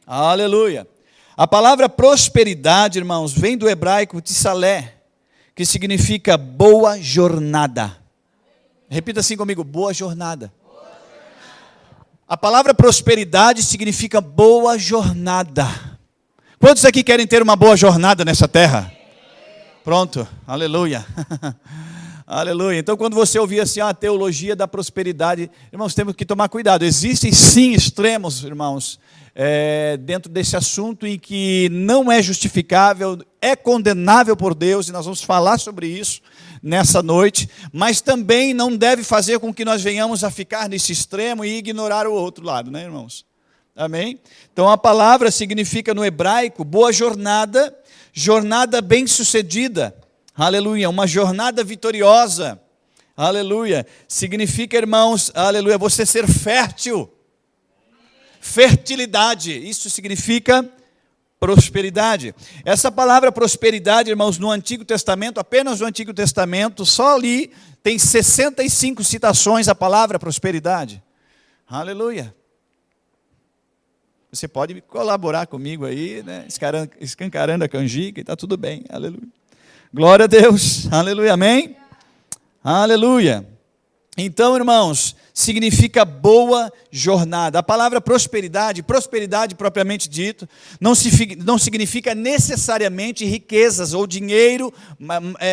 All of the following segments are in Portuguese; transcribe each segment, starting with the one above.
Aleluia. A palavra prosperidade, irmãos, vem do hebraico tsalé, que significa boa jornada. Repita assim comigo, boa jornada. A palavra prosperidade significa boa jornada. Quantos aqui querem ter uma boa jornada nessa terra? Pronto, aleluia. Aleluia. Então, quando você ouvir assim, a teologia da prosperidade, irmãos, temos que tomar cuidado. Existem sim extremos, irmãos, dentro desse assunto em que não é justificável, é condenável por Deus, e nós vamos falar sobre isso nessa noite, mas também não deve fazer com que nós venhamos a ficar nesse extremo e ignorar o outro lado, né, irmãos? Amém? Então, a palavra significa no hebraico, boa jornada, jornada bem-sucedida. Aleluia, uma jornada vitoriosa, aleluia, significa, irmãos, aleluia, você ser fértil, fertilidade, isso significa prosperidade. Essa palavra prosperidade, irmãos, no Antigo Testamento, apenas no Antigo Testamento, só ali tem 65 citações a palavra prosperidade, aleluia. Você pode colaborar comigo aí, né, escancarando a canjica e está tudo bem, aleluia. Glória a Deus, aleluia, amém? Aleluia. Então, irmãos, significa boa jornada. A palavra prosperidade, prosperidade propriamente dito, não significa necessariamente riquezas ou dinheiro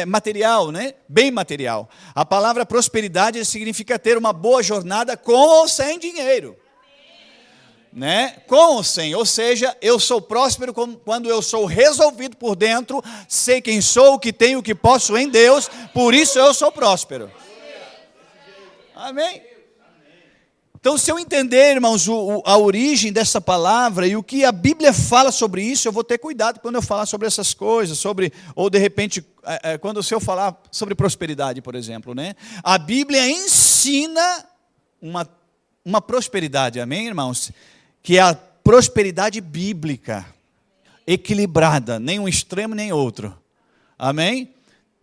material, né? Bem material. A palavra prosperidade significa ter uma boa jornada com ou sem dinheiro. Né? Com ou sem, ou seja, eu sou próspero quando eu sou resolvido por dentro, sei quem sou, o que tenho, o que posso em Deus, por isso eu sou próspero. Amém? Então, se eu entender, irmãos, a origem dessa palavra e o que a Bíblia fala sobre isso, eu vou ter cuidado quando eu falar sobre essas coisas, ou de repente, se eu falar sobre prosperidade, por exemplo, né? A Bíblia ensina uma prosperidade, amém, irmãos? Que é a prosperidade bíblica, equilibrada, nem um extremo nem outro. Amém?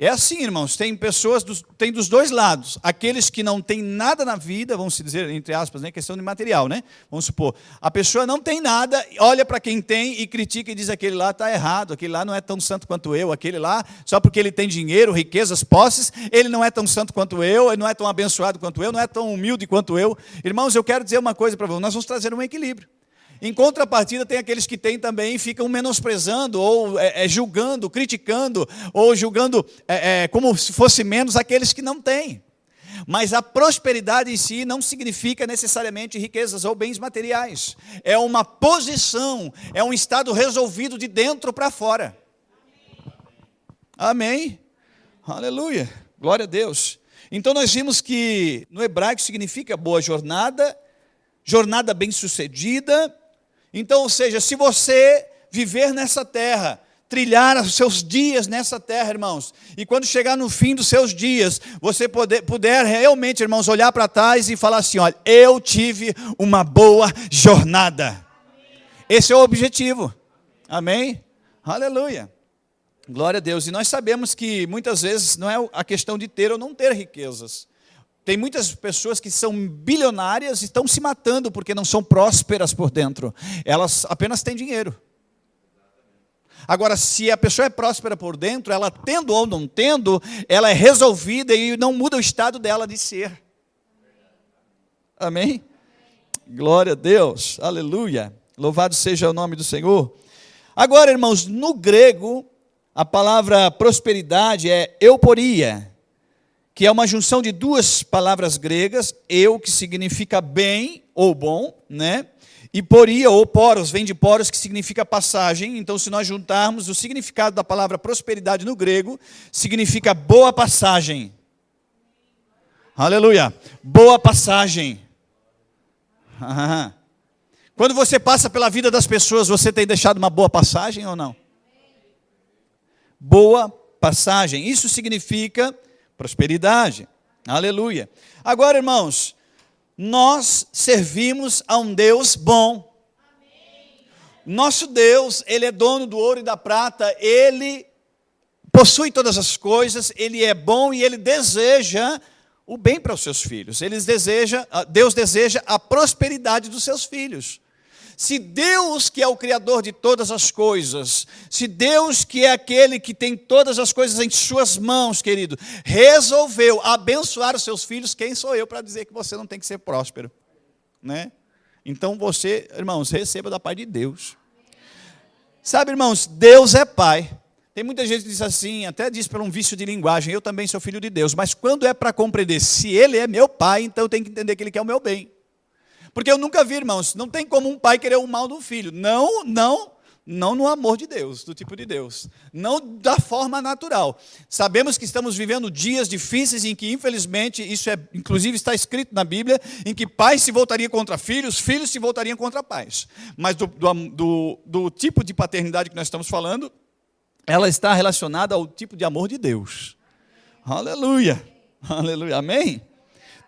É assim, irmãos, tem pessoas, tem dos dois lados. Aqueles que não têm nada na vida, vamos dizer, entre aspas, né, questão de material, né? Vamos supor, a pessoa não tem nada, olha para quem tem e critica e diz, aquele lá está errado, aquele lá não é tão santo quanto eu, aquele lá, só porque ele tem dinheiro, riquezas, posses, ele não é tão santo quanto eu, ele não é tão abençoado quanto eu, não é tão humilde quanto eu. Irmãos, eu quero dizer uma coisa para vocês, nós vamos trazer um equilíbrio. Em contrapartida, tem aqueles que têm também e ficam menosprezando, ou julgando, criticando, ou julgando como se fosse menos aqueles que não têm. Mas a prosperidade em si não significa necessariamente riquezas ou bens materiais. É uma posição, é um estado resolvido de dentro para fora. Amém? Aleluia, glória a Deus. Então nós vimos que no hebraico significa boa jornada, jornada bem-sucedida. Então, ou seja, se você viver nessa terra, trilhar os seus dias nessa terra, irmãos, e quando chegar no fim dos seus dias, você puder realmente, irmãos, olhar para trás e falar assim, olha, eu tive uma boa jornada. Esse é o objetivo. Amém? Aleluia. Glória a Deus. E nós sabemos que muitas vezes não é a questão de ter ou não ter riquezas. Tem muitas pessoas que são bilionárias e estão se matando porque não são prósperas por dentro. Elas apenas têm dinheiro. Agora, se a pessoa é próspera por dentro, ela tendo ou não tendo, ela é resolvida e não muda o estado dela de ser. Amém? Glória a Deus. Aleluia. Louvado seja o nome do Senhor. Agora, irmãos, no grego, a palavra prosperidade é euporia, que é uma junção de duas palavras gregas, que significa bem ou bom, né? E poria ou poros, vem de poros, que significa passagem. Então, se nós juntarmos o significado da palavra prosperidade no grego, significa boa passagem. Aleluia, boa passagem. Quando você passa pela vida das pessoas, você tem deixado uma boa passagem ou não? Boa passagem, isso significa prosperidade, aleluia. Agora, irmãos, nós servimos a um Deus bom. Amém. Nosso Deus, Ele é dono do ouro e da prata, Ele possui todas as coisas, Ele é bom e Ele deseja o bem para os seus filhos. Deus deseja a prosperidade dos seus filhos. Se Deus, que é o Criador de todas as coisas, se Deus, que é aquele que tem todas as coisas em suas mãos, querido, resolveu abençoar os seus filhos, quem sou eu para dizer que você não tem que ser próspero? Né? Então você, irmãos, receba da parte de Deus. Sabe, irmãos, Deus é Pai. Tem muita gente que diz assim, até diz por um vício de linguagem, eu também sou filho de Deus, mas quando é para compreender, se Ele é meu Pai, então eu tenho que entender que Ele quer o meu bem. Porque eu nunca vi, irmãos, não tem como um pai querer o mal do filho. Não no amor de Deus, do tipo de Deus. Não da forma natural. Sabemos que estamos vivendo dias difíceis em que, infelizmente, isso inclusive está escrito na Bíblia, em que pais se voltariam contra filhos, filhos se voltariam contra pais. Mas do tipo de paternidade que nós estamos falando, ela está relacionada ao tipo de amor de Deus. Aleluia. Aleluia. Amém?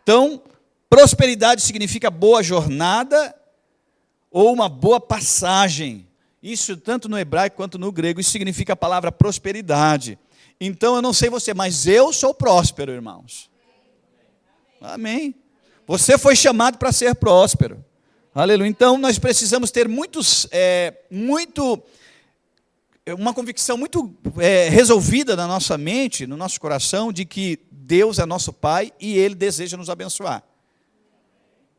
Então, prosperidade significa boa jornada ou uma boa passagem. Isso tanto no hebraico quanto no grego, isso significa a palavra prosperidade. Então, eu não sei você, mas eu sou próspero, irmãos. Amém. Você foi chamado para ser próspero. Aleluia. Então, nós precisamos ter uma convicção muito resolvida na nossa mente, no nosso coração, de que Deus é nosso Pai e Ele deseja nos abençoar.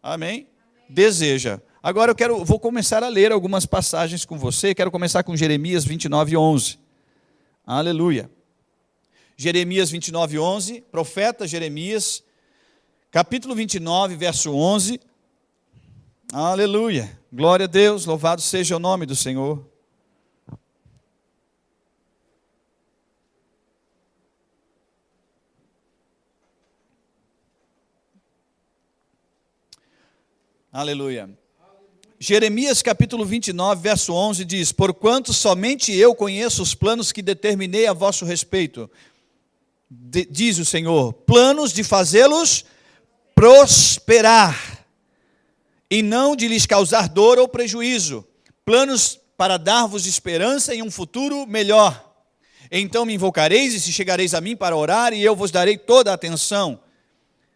Amém? Deseja. Agora vou começar a ler algumas passagens com você. Quero começar com Jeremias 29:11. Aleluia. Jeremias 29:11, profeta Jeremias, capítulo 29, verso 11. Aleluia. Glória a Deus, louvado seja o nome do Senhor. Aleluia. Jeremias capítulo 29, verso 11 diz: porquanto somente eu conheço os planos que determinei a vosso respeito, diz o Senhor, planos de fazê-los prosperar, e não de lhes causar dor ou prejuízo, planos para dar-vos esperança em um futuro melhor. Então me invocareis e se chegareis a mim para orar, e eu vos darei toda a atenção.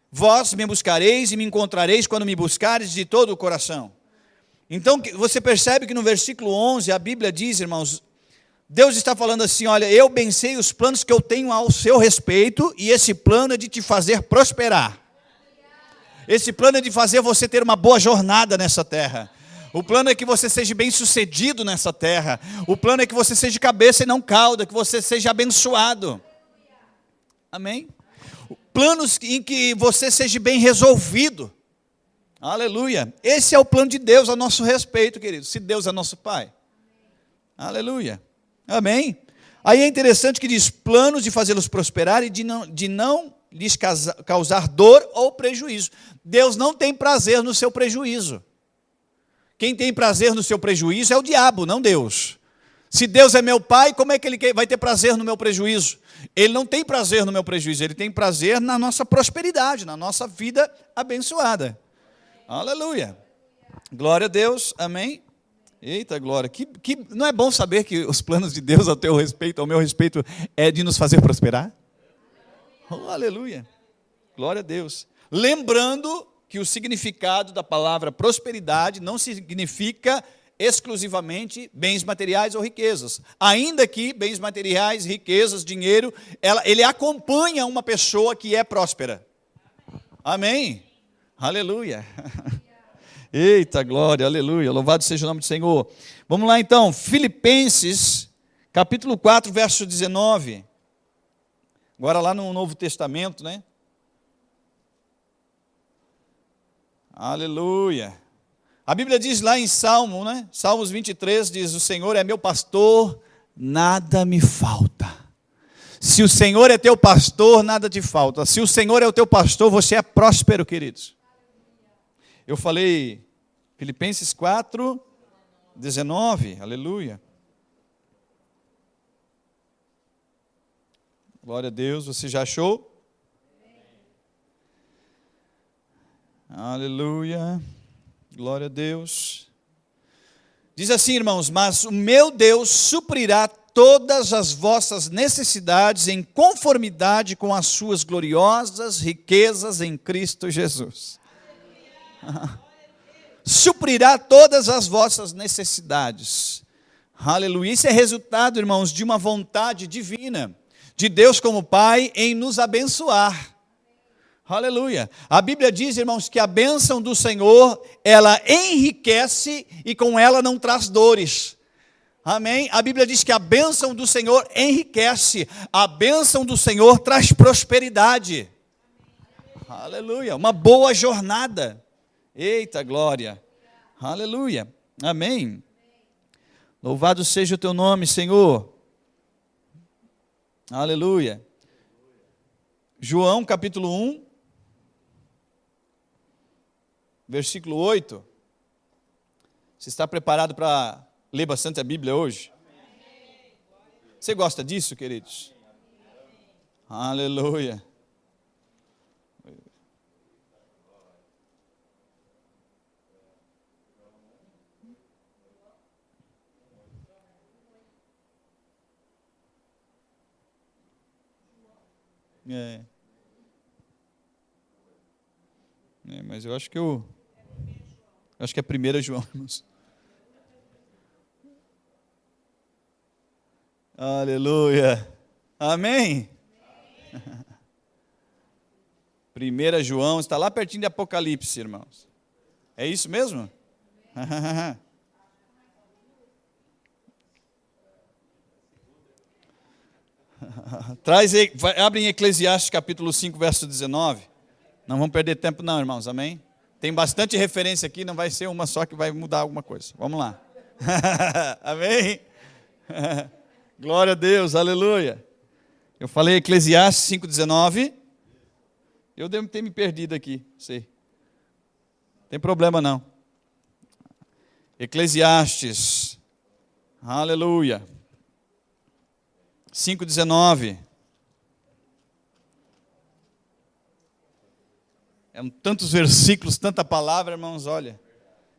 Vós me buscareis e me encontrareis quando me buscareis de todo o coração. Então, você percebe que no versículo 11, a Bíblia diz, irmãos, Deus está falando assim, olha, eu bem sei os planos que eu tenho ao seu respeito, e esse plano é de te fazer prosperar. Esse plano é de fazer você ter uma boa jornada nessa terra. O plano é que você seja bem sucedido nessa terra. O plano é que você seja cabeça e não cauda, que você seja abençoado. Amém? Planos em que você seja bem resolvido. Aleluia. Esse é o plano de Deus a nosso respeito, querido. Se Deus é nosso Pai. Aleluia. Amém. Aí é interessante que diz, planos de fazê-los prosperar e de não lhes causar dor ou prejuízo. Deus não tem prazer no seu prejuízo. Quem tem prazer no seu prejuízo é o diabo, não Deus. Se Deus é meu Pai, como é que Ele vai ter prazer no meu prejuízo? Ele não tem prazer no meu prejuízo, Ele tem prazer na nossa prosperidade, na nossa vida abençoada. Aleluia. Glória a Deus, amém? Eita glória, não é bom saber que os planos de Deus ao teu respeito, ao meu respeito, é de nos fazer prosperar? Oh, aleluia, glória a Deus. Lembrando que o significado da palavra prosperidade não significa exclusivamente bens materiais ou riquezas. Ainda que bens materiais, riquezas, dinheiro, ele acompanha uma pessoa que é próspera. Amém? Aleluia. Eita glória, aleluia. Louvado seja o nome do Senhor. Vamos lá então, Filipenses, capítulo 4, verso 19. Agora lá no Novo Testamento, né? Aleluia. A Bíblia diz lá em Salmo, né? Salmos 23 diz, o Senhor é meu pastor, nada me falta. Se o Senhor é teu pastor, nada te falta. Se o Senhor é o teu pastor, você é próspero, queridos. Eu falei Filipenses 4, 19, aleluia. Glória a Deus, você já achou? Aleluia. Glória a Deus. Diz assim, irmãos, mas o meu Deus suprirá todas as vossas necessidades em conformidade com as suas gloriosas riquezas em Cristo Jesus. suprirá todas as vossas necessidades. Aleluia. Isso é resultado, irmãos, de uma vontade divina, de Deus como Pai, em nos abençoar. Aleluia. A Bíblia diz, irmãos, que a bênção do Senhor, ela enriquece e com ela não traz dores. Amém? A Bíblia diz que a bênção do Senhor enriquece, a bênção do Senhor traz prosperidade. Aleluia. Uma boa jornada. Eita glória. Aleluia. Amém. Louvado seja o teu nome, Senhor. Aleluia. João capítulo 1, versículo 8. Você está preparado para ler bastante a Bíblia hoje? Você gosta disso, queridos? Aleluia. Mas eu acho que acho que é 1 João, irmãos. Aleluia. Amém? 1 João, está lá pertinho de Apocalipse, irmãos. É isso mesmo? Abre em Eclesiastes capítulo 5, verso 19. Não vamos perder tempo não, irmãos, amém? Tem bastante referência aqui, não vai ser uma só que vai mudar alguma coisa. Vamos lá. Amém? Glória a Deus, aleluia. Eu falei Eclesiastes 5, 19. Eu devo ter me perdido aqui, sei. Não tem problema não. Eclesiastes, aleluia. 5,19. Tantos versículos, tanta palavra, irmãos, olha.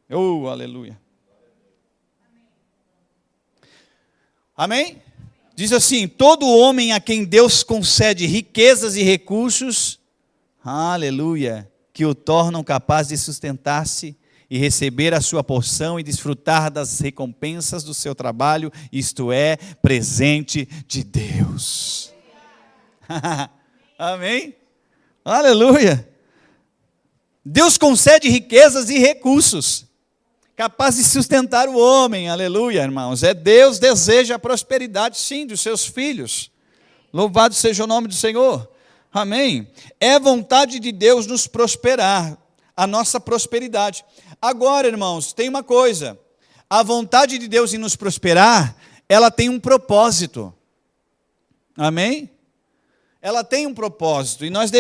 Oh, aleluia. Amém? Diz assim: todo homem a quem Deus concede riquezas e recursos, aleluia, que o tornam capaz de sustentar-se e receber a sua porção e desfrutar das recompensas do seu trabalho, isto é, presente de Deus. Amém? Aleluia. Deus concede riquezas e recursos, capaz de sustentar o homem, aleluia, irmãos. Deus deseja a prosperidade, sim, dos seus filhos. Louvado seja o nome do Senhor. Amém? É vontade de Deus nos prosperar, a nossa prosperidade. Agora, irmãos, tem uma coisa, a vontade de Deus em nos prosperar, ela tem um propósito, amém? Ela tem um propósito, e nós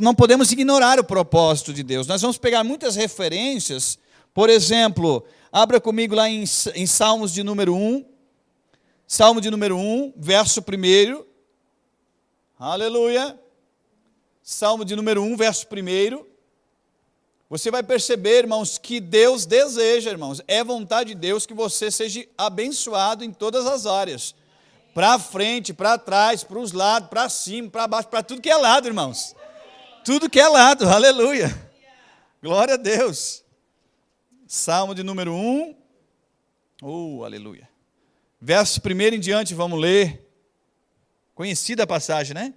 não podemos ignorar o propósito de Deus. Nós vamos pegar muitas referências, por exemplo, abra comigo lá em Salmos de número 1, Salmo de número 1, verso 1, aleluia, Salmo de número 1, verso 1, você vai perceber, irmãos, que Deus deseja, irmãos, é vontade de Deus que você seja abençoado em todas as áreas. Para frente, para trás, para os lados, para cima, para baixo, para tudo que é lado, irmãos. Tudo que é lado, aleluia. Glória a Deus. Salmo de número 1. Aleluia. Verso 1 em diante, vamos ler. Conhecida a passagem, né?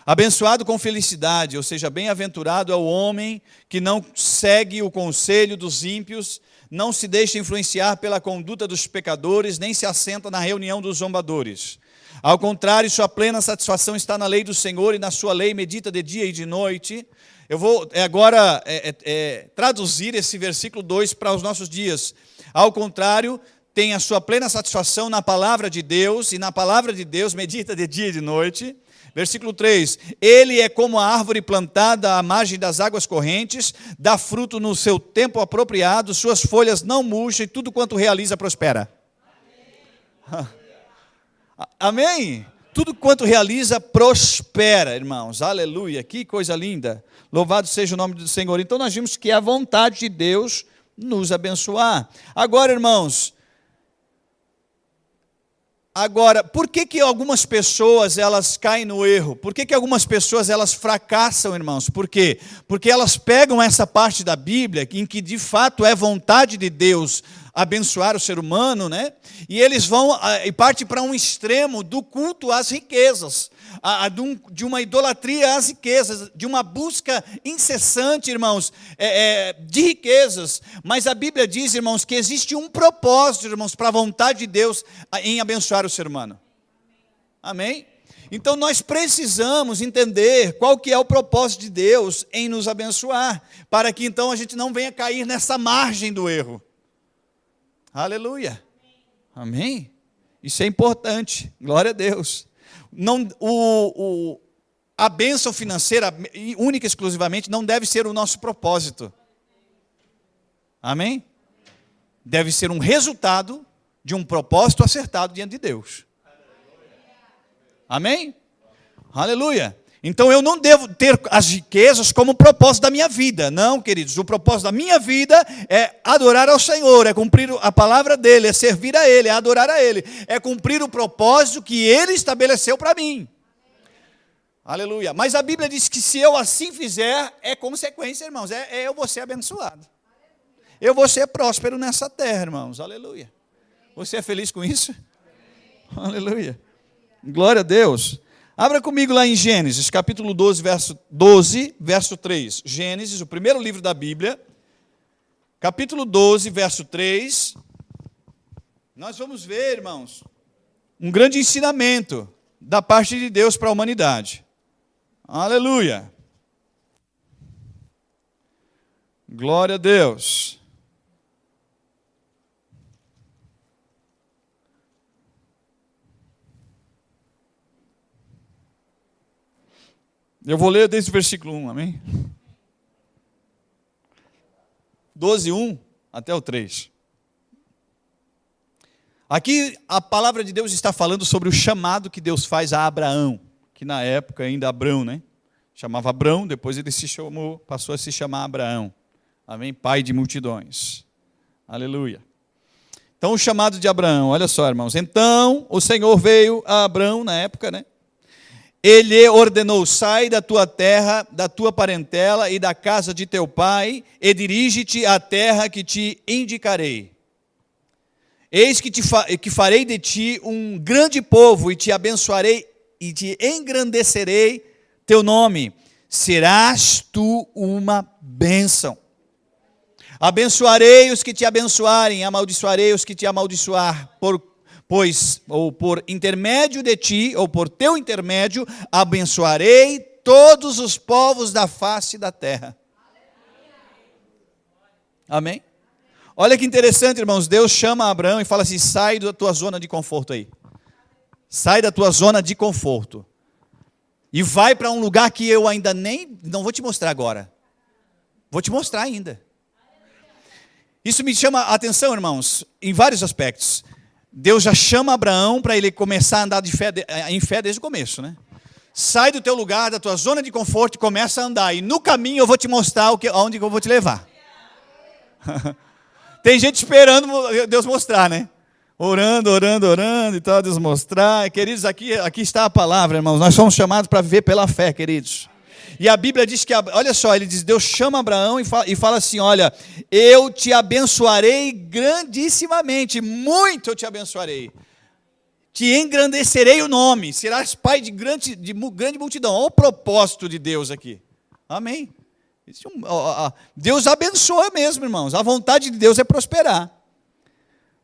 Abençoado com felicidade, ou seja, bem-aventurado é o homem que não segue o conselho dos ímpios, não se deixa influenciar pela conduta dos pecadores, nem se assenta na reunião dos zombadores. Ao contrário, sua plena satisfação está na lei do Senhor, e na sua lei medita de dia e de noite. Eu vou agora traduzir esse versículo 2 para os nossos dias. Ao contrário, tem a sua plena satisfação na palavra de Deus, e na palavra de Deus medita de dia e de noite. Versículo 3, ele é como a árvore plantada à margem das águas correntes, dá fruto no seu tempo apropriado, suas folhas não murcham e tudo quanto realiza prospera. Amém? Tudo quanto realiza prospera, irmãos, aleluia, que coisa linda, louvado seja o nome do Senhor. Então nós vimos que é a vontade de Deus nos abençoar. Agora, irmãos, Agora, por que que algumas pessoas elas caem no erro? Por que que algumas pessoas elas fracassam, irmãos? Por quê? Porque elas pegam essa parte da Bíblia em que de fato é vontade de Deus abençoar o ser humano, né? E eles vão e partem para um extremo do culto às riquezas, de uma idolatria às riquezas, de uma busca incessante, irmãos, de riquezas. Mas a Bíblia diz, irmãos, que existe um propósito, irmãos, para a vontade de Deus em abençoar o ser humano. Amém? Então nós precisamos entender qual que é o propósito de Deus em nos abençoar, para que então a gente não venha cair nessa margem do erro. Aleluia. Amém? Isso é importante. Glória a Deus. Não, a bênção financeira, única e exclusivamente, não deve ser o nosso propósito. Amém? Deve ser um resultado de um propósito acertado diante de Deus. Amém? Aleluia. Então eu não devo ter as riquezas como propósito da minha vida. Não, queridos, o propósito da minha vida é adorar ao Senhor, é cumprir a palavra dEle, é servir a Ele, é adorar a Ele, é cumprir o propósito que Ele estabeleceu para mim. Aleluia. Mas a Bíblia diz que se eu assim fizer, é consequência, irmãos, eu vou ser abençoado. Eu vou ser próspero nessa terra, irmãos. Aleluia. Você é feliz com isso? Aleluia. Glória a Deus. Abra comigo lá em Gênesis, capítulo 12, verso 3. Gênesis, o primeiro livro da Bíblia, capítulo 12, verso 3. Nós vamos ver, irmãos, um grande ensinamento da parte de Deus para a humanidade. Aleluia. Glória a Deus. Eu vou ler desde o versículo 1, amém? 12, 1 até o 3. Aqui a palavra de Deus está falando sobre o chamado que Deus faz a Abraão, que na época ainda Abrão, né? Chamava Abrão, depois ele passou a se chamar Abraão. Amém? Pai de multidões. Aleluia. Então o chamado de Abraão, olha só, irmãos. Então o Senhor veio a Abrão na época, né? Ele ordenou, sai da tua terra, da tua parentela e da casa de teu pai, e dirige-te à terra que te indicarei. Eis que farei de ti um grande povo, e te abençoarei, e te engrandecerei teu nome. Serás tu uma bênção. Abençoarei os que te abençoarem, amaldiçoarei os que te amaldiçoar, ou por intermédio de ti, ou por teu intermédio, abençoarei todos os povos da face da terra. Amém? Olha que interessante, irmãos, Deus chama Abraão e fala assim, sai da tua zona de conforto aí. Sai da tua zona de conforto. E vai para um lugar que eu ainda não vou te mostrar agora. Vou te mostrar ainda. Isso me chama a atenção, irmãos, em vários aspectos. Deus já chama Abraão para ele começar a andar em fé desde o começo, né? Sai do teu lugar, da tua zona de conforto e começa a andar. E no caminho eu vou te mostrar onde eu vou te levar. Tem gente esperando Deus mostrar, né? Orando e tal, Deus mostrar. Queridos, aqui está a palavra, irmãos. Nós somos chamados para viver pela fé, queridos. E a Bíblia diz que, olha só, ele diz, Deus chama Abraão e fala assim, olha, eu te abençoarei grandissimamente, muito eu te abençoarei. Te engrandecerei o nome, serás pai de grande multidão. Olha o propósito de Deus aqui. Amém. Deus abençoa mesmo, irmãos. A vontade de Deus é prosperar.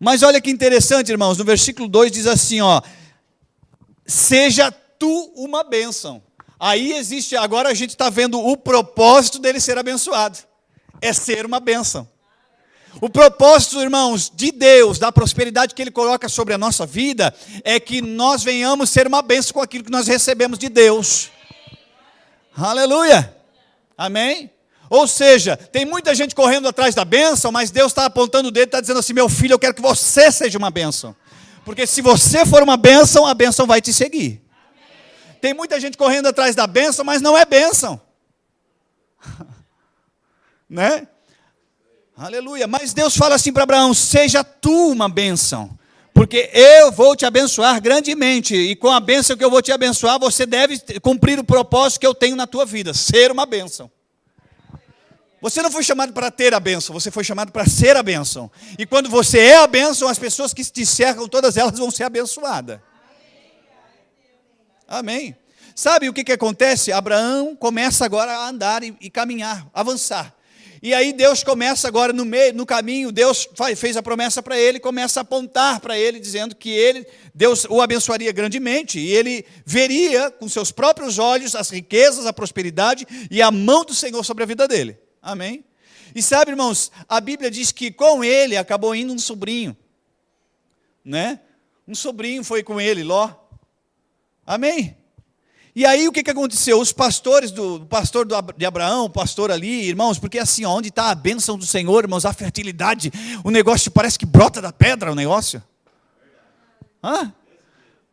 Mas olha que interessante, irmãos, no versículo 2 diz assim, ó, seja tu uma bênção. Aí existe, agora a gente está vendo o propósito dele ser abençoado. É ser uma bênção. O propósito, irmãos, de Deus, da prosperidade que Ele coloca sobre a nossa vida, é que nós venhamos ser uma bênção com aquilo que nós recebemos de Deus. Aleluia. Amém? Ou seja, tem muita gente correndo atrás da bênção, mas Deus está apontando o dedo e está dizendo assim, meu filho, eu quero que você seja uma bênção. Porque se você for uma bênção, a bênção vai te seguir. Tem muita gente correndo atrás da bênção, mas não é bênção. Né? Aleluia. Mas Deus fala assim para Abraão, seja tu uma bênção. Porque eu vou te abençoar grandemente, e com a bênção que eu vou te abençoar, você deve cumprir o propósito que eu tenho na tua vida, ser uma bênção. Você não foi chamado para ter a bênção, você foi chamado para ser a bênção. E quando você é a bênção, as pessoas que te cercam, todas elas vão ser abençoadas. Amém. Sabe o que acontece? Abraão começa agora a andar e caminhar, avançar. E aí Deus começa agora no caminho, Deus fez a promessa para ele, começa a apontar para ele, dizendo que Deus o abençoaria grandemente, e ele veria com seus próprios olhos as riquezas, a prosperidade e a mão do Senhor sobre a vida dele. Amém? E sabe, irmãos, a Bíblia diz que com ele acabou indo um sobrinho, né? Um sobrinho foi com ele, Ló. Amém? E aí o que aconteceu? Os pastores, o pastor de Abraão, o pastor ali, irmãos, porque assim, onde está a bênção do Senhor, irmãos, a fertilidade, o negócio parece que brota da pedra, o negócio.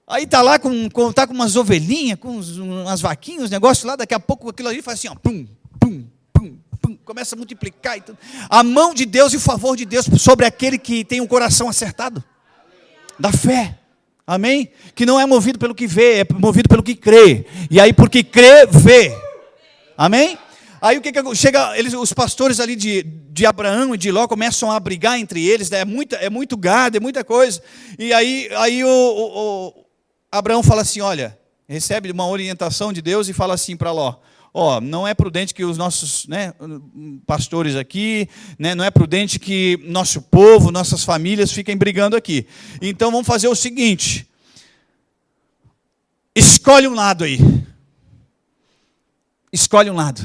Aí está lá tá com umas ovelhinhas, com umas vaquinhas, os negócios lá, daqui a pouco aquilo ali faz assim, ó, pum, pum, pum, pum, começa a multiplicar e tudo. A mão de Deus e o favor de Deus sobre aquele que tem um coração acertado, da fé. Amém? Que não é movido pelo que vê, é movido pelo que crê. E aí, porque crê, vê. Amém? Aí o que chega, os pastores ali de Abraão e de Ló começam a brigar entre eles, né? É muito gado, é muita coisa. E aí o Abraão fala assim, olha, recebe uma orientação de Deus e fala assim para Ló, não é prudente que os nossos, né, pastores aqui, né, não é prudente que nosso povo, nossas famílias fiquem brigando aqui. Então vamos fazer o seguinte, escolhe um lado aí. Escolhe um lado.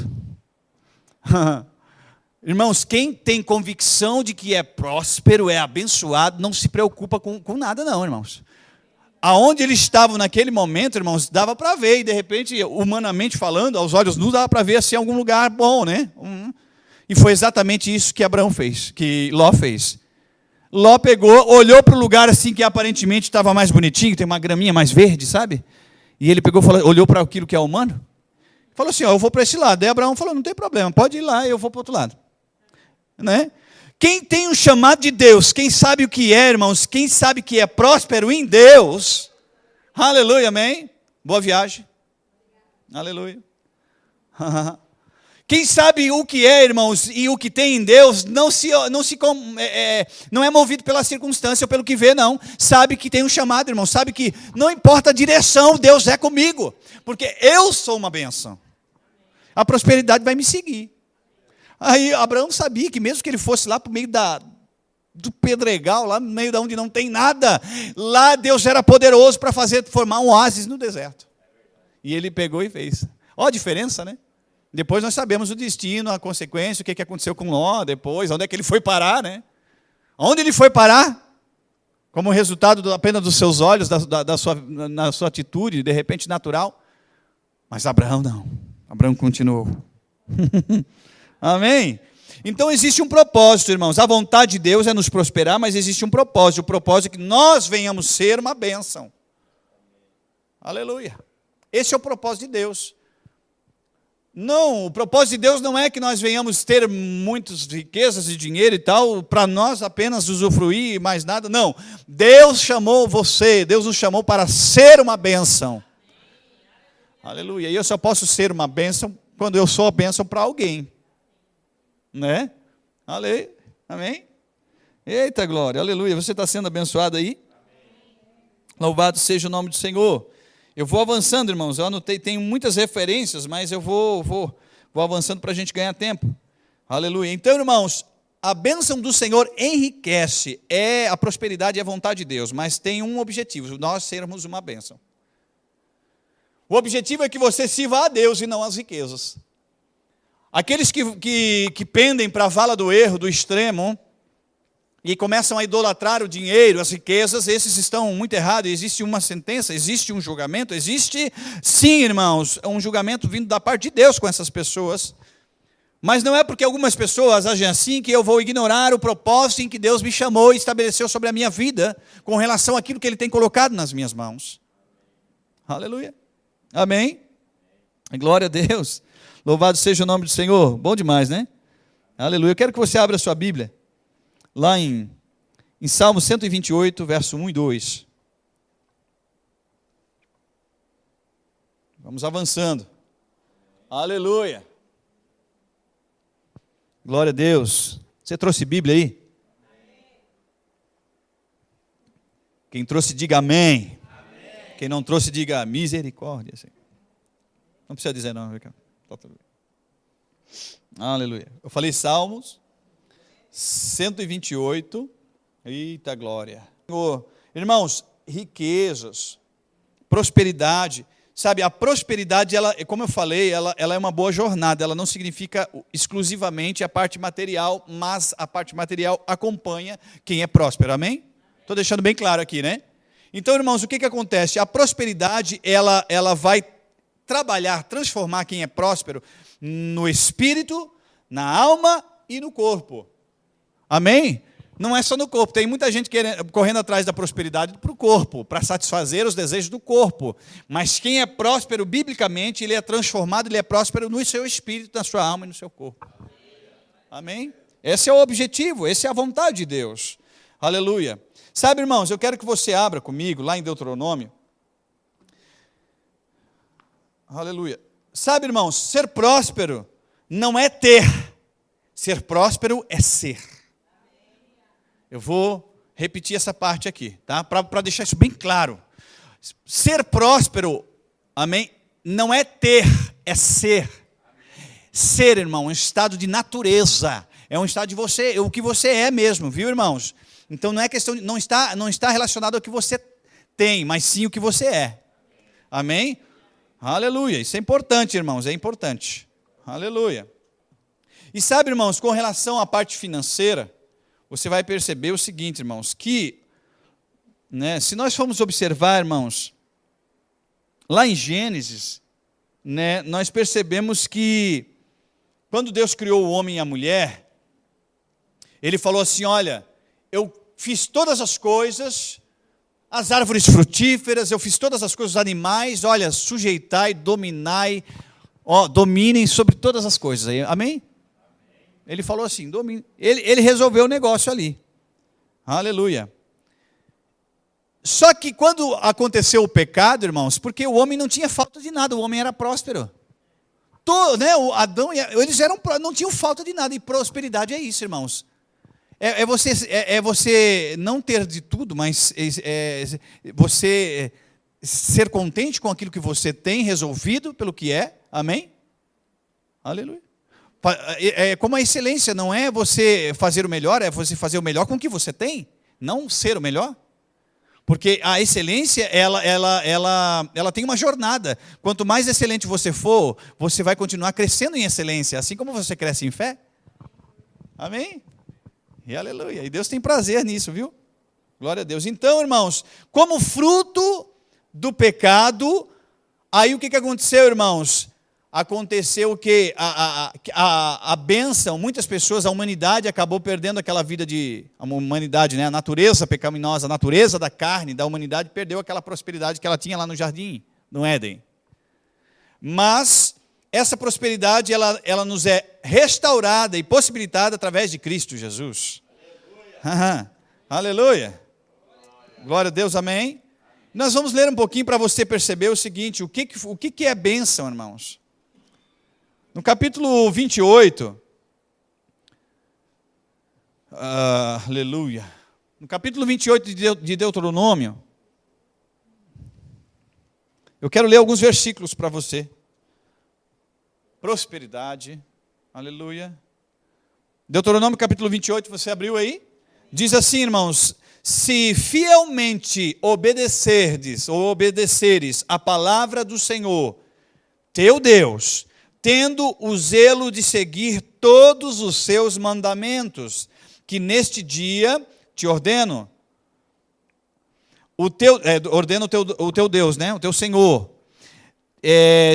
Irmãos, quem tem convicção de que é próspero, é abençoado, não se preocupa com nada não, irmãos. Aonde eles estavam naquele momento, irmãos, dava para ver, e de repente, humanamente falando, aos olhos nus, dava para ver assim algum lugar bom, né? E foi exatamente isso que Abraão fez, que Ló fez. Ló pegou, olhou para o lugar assim que aparentemente estava mais bonitinho, tem uma graminha mais verde, sabe? E ele pegou, olhou para aquilo que é humano, falou assim, eu vou para esse lado. Daí Abraão falou, não tem problema, pode ir lá, eu vou para o outro lado. Né? Quem tem um chamado de Deus, quem sabe o que é, irmãos, quem sabe que é próspero em Deus, aleluia, amém? Boa viagem, aleluia. Quem sabe o que é, irmãos, e o que tem em Deus, não é movido pela circunstância ou pelo que vê, não. Sabe que tem um chamado, irmão, sabe que não importa a direção, Deus é comigo, porque eu sou uma bênção. A prosperidade vai me seguir. Aí Abraão sabia que mesmo que ele fosse lá para o meio do pedregal, lá no meio de onde não tem nada, lá Deus era poderoso para formar um oásis no deserto. E ele pegou e fez. Olha a diferença, né? Depois nós sabemos o destino, a consequência, o que aconteceu com Ló depois, onde é que ele foi parar, né? Onde ele foi parar? Como resultado apenas dos seus olhos, na sua atitude, de repente natural. Mas Abraão não. Abraão continuou. Amém? Então existe um propósito, irmãos. A vontade de Deus é nos prosperar, mas existe um propósito. O propósito é que nós venhamos ser uma bênção. Aleluia. Esse é o propósito de Deus. Não, o propósito de Deus não é que nós venhamos ter muitas riquezas e dinheiro e tal, para nós apenas usufruir e mais nada. Não. Deus chamou você, Deus nos chamou para ser uma bênção. Aleluia. E eu só posso ser uma bênção quando eu sou a bênção para alguém. Né? Aleluia. Amém? Eita glória, aleluia. Você está sendo abençoado aí? Louvado seja o nome do Senhor. Eu vou avançando, irmãos. Eu anotei, tenho muitas referências, mas eu vou avançando para a gente ganhar tempo. Aleluia. Então, irmãos, a bênção do Senhor enriquece. A prosperidade é a vontade de Deus, mas tem um objetivo: nós sermos uma bênção. O objetivo é que você sirva a Deus e não às riquezas. Aqueles que pendem para a vala do erro, do extremo, e começam a idolatrar o dinheiro, as riquezas, esses estão muito errados. Existe uma sentença, existe um julgamento, existe, sim, irmãos, um julgamento vindo da parte de Deus com essas pessoas. Mas não é porque algumas pessoas agem assim que eu vou ignorar o propósito em que Deus me chamou e estabeleceu sobre a minha vida, com relação àquilo que Ele tem colocado nas minhas mãos. Aleluia. Amém. Glória a Deus. Louvado seja o nome do Senhor. Bom demais, né? Aleluia. Eu quero que você abra a sua Bíblia lá em em Salmo 128, verso 1 e 2. Vamos avançando. Aleluia. Glória a Deus. Você trouxe Bíblia aí? Quem trouxe, diga amém. Amém. Quem não trouxe, diga misericórdia. Não precisa dizer não. Aleluia. Eu falei Salmos 128. Eita glória. Irmãos, riquezas, prosperidade. Sabe, a prosperidade, ela, como eu falei, ela é uma boa jornada. Ela não significa exclusivamente a parte material, mas a parte material acompanha quem é próspero. Amém? Estou deixando bem claro aqui, né? Então, irmãos, o que acontece? A prosperidade, ela vai trabalhar, transformar quem é próspero no espírito, na alma e no corpo. Amém? Não é só no corpo, tem muita gente correndo atrás da prosperidade para o corpo, para satisfazer os desejos do corpo. Mas quem é próspero, biblicamente, ele é transformado, ele é próspero no seu espírito, na sua alma e no seu corpo. Amém? Esse é o objetivo, essa é a vontade de Deus. Aleluia. Sabe, irmãos, eu quero que você abra comigo, lá em Deuteronômio. Aleluia. Sabe, irmãos, ser próspero não é ter. Ser próspero é ser. Eu vou repetir essa parte aqui, tá? Para deixar isso bem claro. Ser próspero, amém, não é ter, é ser. Ser, irmão, é um estado de natureza. É um estado de você, o que você é mesmo, viu, irmãos? Então não é questão, não está relacionado ao que você tem, mas sim o que você é. Amém? Aleluia. Isso é importante, irmãos, é importante. Aleluia. E sabe, irmãos, com relação à parte financeira, você vai perceber o seguinte, irmãos, que, né, se nós formos observar, irmãos, lá em Gênesis, né, nós percebemos que, quando Deus criou o homem e a mulher, Ele falou assim, olha, eu fiz todas as coisas, as árvores frutíferas, eu fiz todas as coisas, os animais, olha, sujeitai, dominai, dominem sobre todas as coisas, amém? Ele falou assim, ele resolveu o negócio ali. Aleluia. Só que quando aconteceu o pecado, irmãos, porque o homem não tinha falta de nada, o homem era próspero. O Adão, eles não tinham falta de nada, e prosperidade é isso, irmãos. É você não ter de tudo, mas você ser contente com aquilo que você tem resolvido pelo que é. Amém? Aleluia. Como a excelência não é você fazer o melhor, é você fazer o melhor com o que você tem, não ser o melhor. Porque a excelência, ela tem uma jornada. Quanto mais excelente você for, você vai continuar crescendo em excelência, assim como você cresce em fé. Amém? E aleluia. E Deus tem prazer nisso, viu? Glória a Deus. Então, irmãos, como fruto do pecado, aí o que aconteceu, irmãos? Aconteceu que a bênção, muitas pessoas, a humanidade acabou perdendo aquela vida a humanidade, né? A natureza pecaminosa, a natureza da carne, da humanidade, perdeu aquela prosperidade que ela tinha lá no jardim, no Éden. Mas essa prosperidade, ela nos é restaurada e possibilitada através de Cristo Jesus. Aleluia. Aleluia. Glória a Deus, amém. Nós vamos ler um pouquinho para você perceber o seguinte, o que é bênção, irmãos? No capítulo 28, aleluia, no capítulo 28 de Deuteronômio, eu quero ler alguns versículos para você. Prosperidade, aleluia. Deuteronômio capítulo 28, você abriu aí? Diz assim, irmãos, se fielmente obedeceres a palavra do Senhor, teu Deus, tendo o zelo de seguir todos os seus mandamentos, que neste dia te ordeno, ordena o teu Deus, né? O teu Senhor,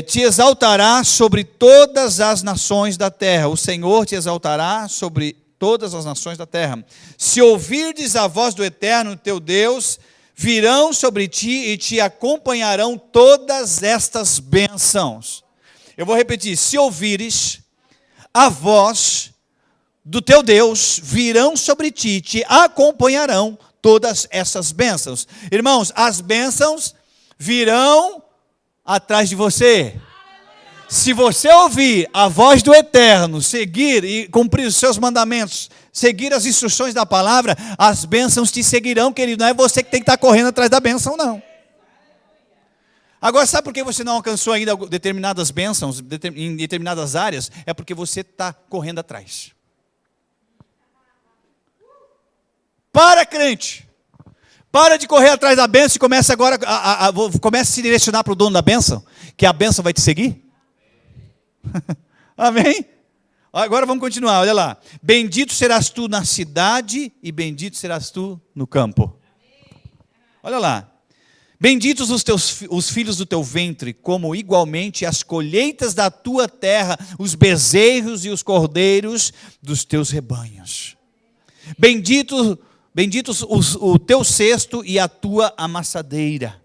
te exaltará sobre todas as nações da terra. O Senhor te exaltará sobre todas as nações da terra. Se ouvirdes a voz do Eterno, teu Deus, virão sobre ti e te acompanharão todas estas bênçãos. Eu vou repetir, se ouvires a voz do teu Deus virão sobre ti, te acompanharão todas essas bênçãos. Irmãos, as bênçãos virão atrás de você. Se você ouvir a voz do Eterno, seguir e cumprir os seus mandamentos, seguir as instruções da palavra, as bênçãos te seguirão, querido. Não é você que tem que estar correndo atrás da bênção, não. Agora, sabe por que você não alcançou ainda determinadas bênçãos em determinadas áreas? É porque você está correndo atrás. Para, crente. Para de correr atrás da bênção e comece agora comece a se direcionar para o dono da bênção, que a bênção vai te seguir. Amém? Agora vamos continuar, olha lá. Bendito serás tu na cidade e bendito serás tu no campo. Olha lá. Benditos os filhos do teu ventre, como igualmente as colheitas da tua terra, os bezerros e os cordeiros dos teus rebanhos. Benditos o teu cesto e a tua amassadeira.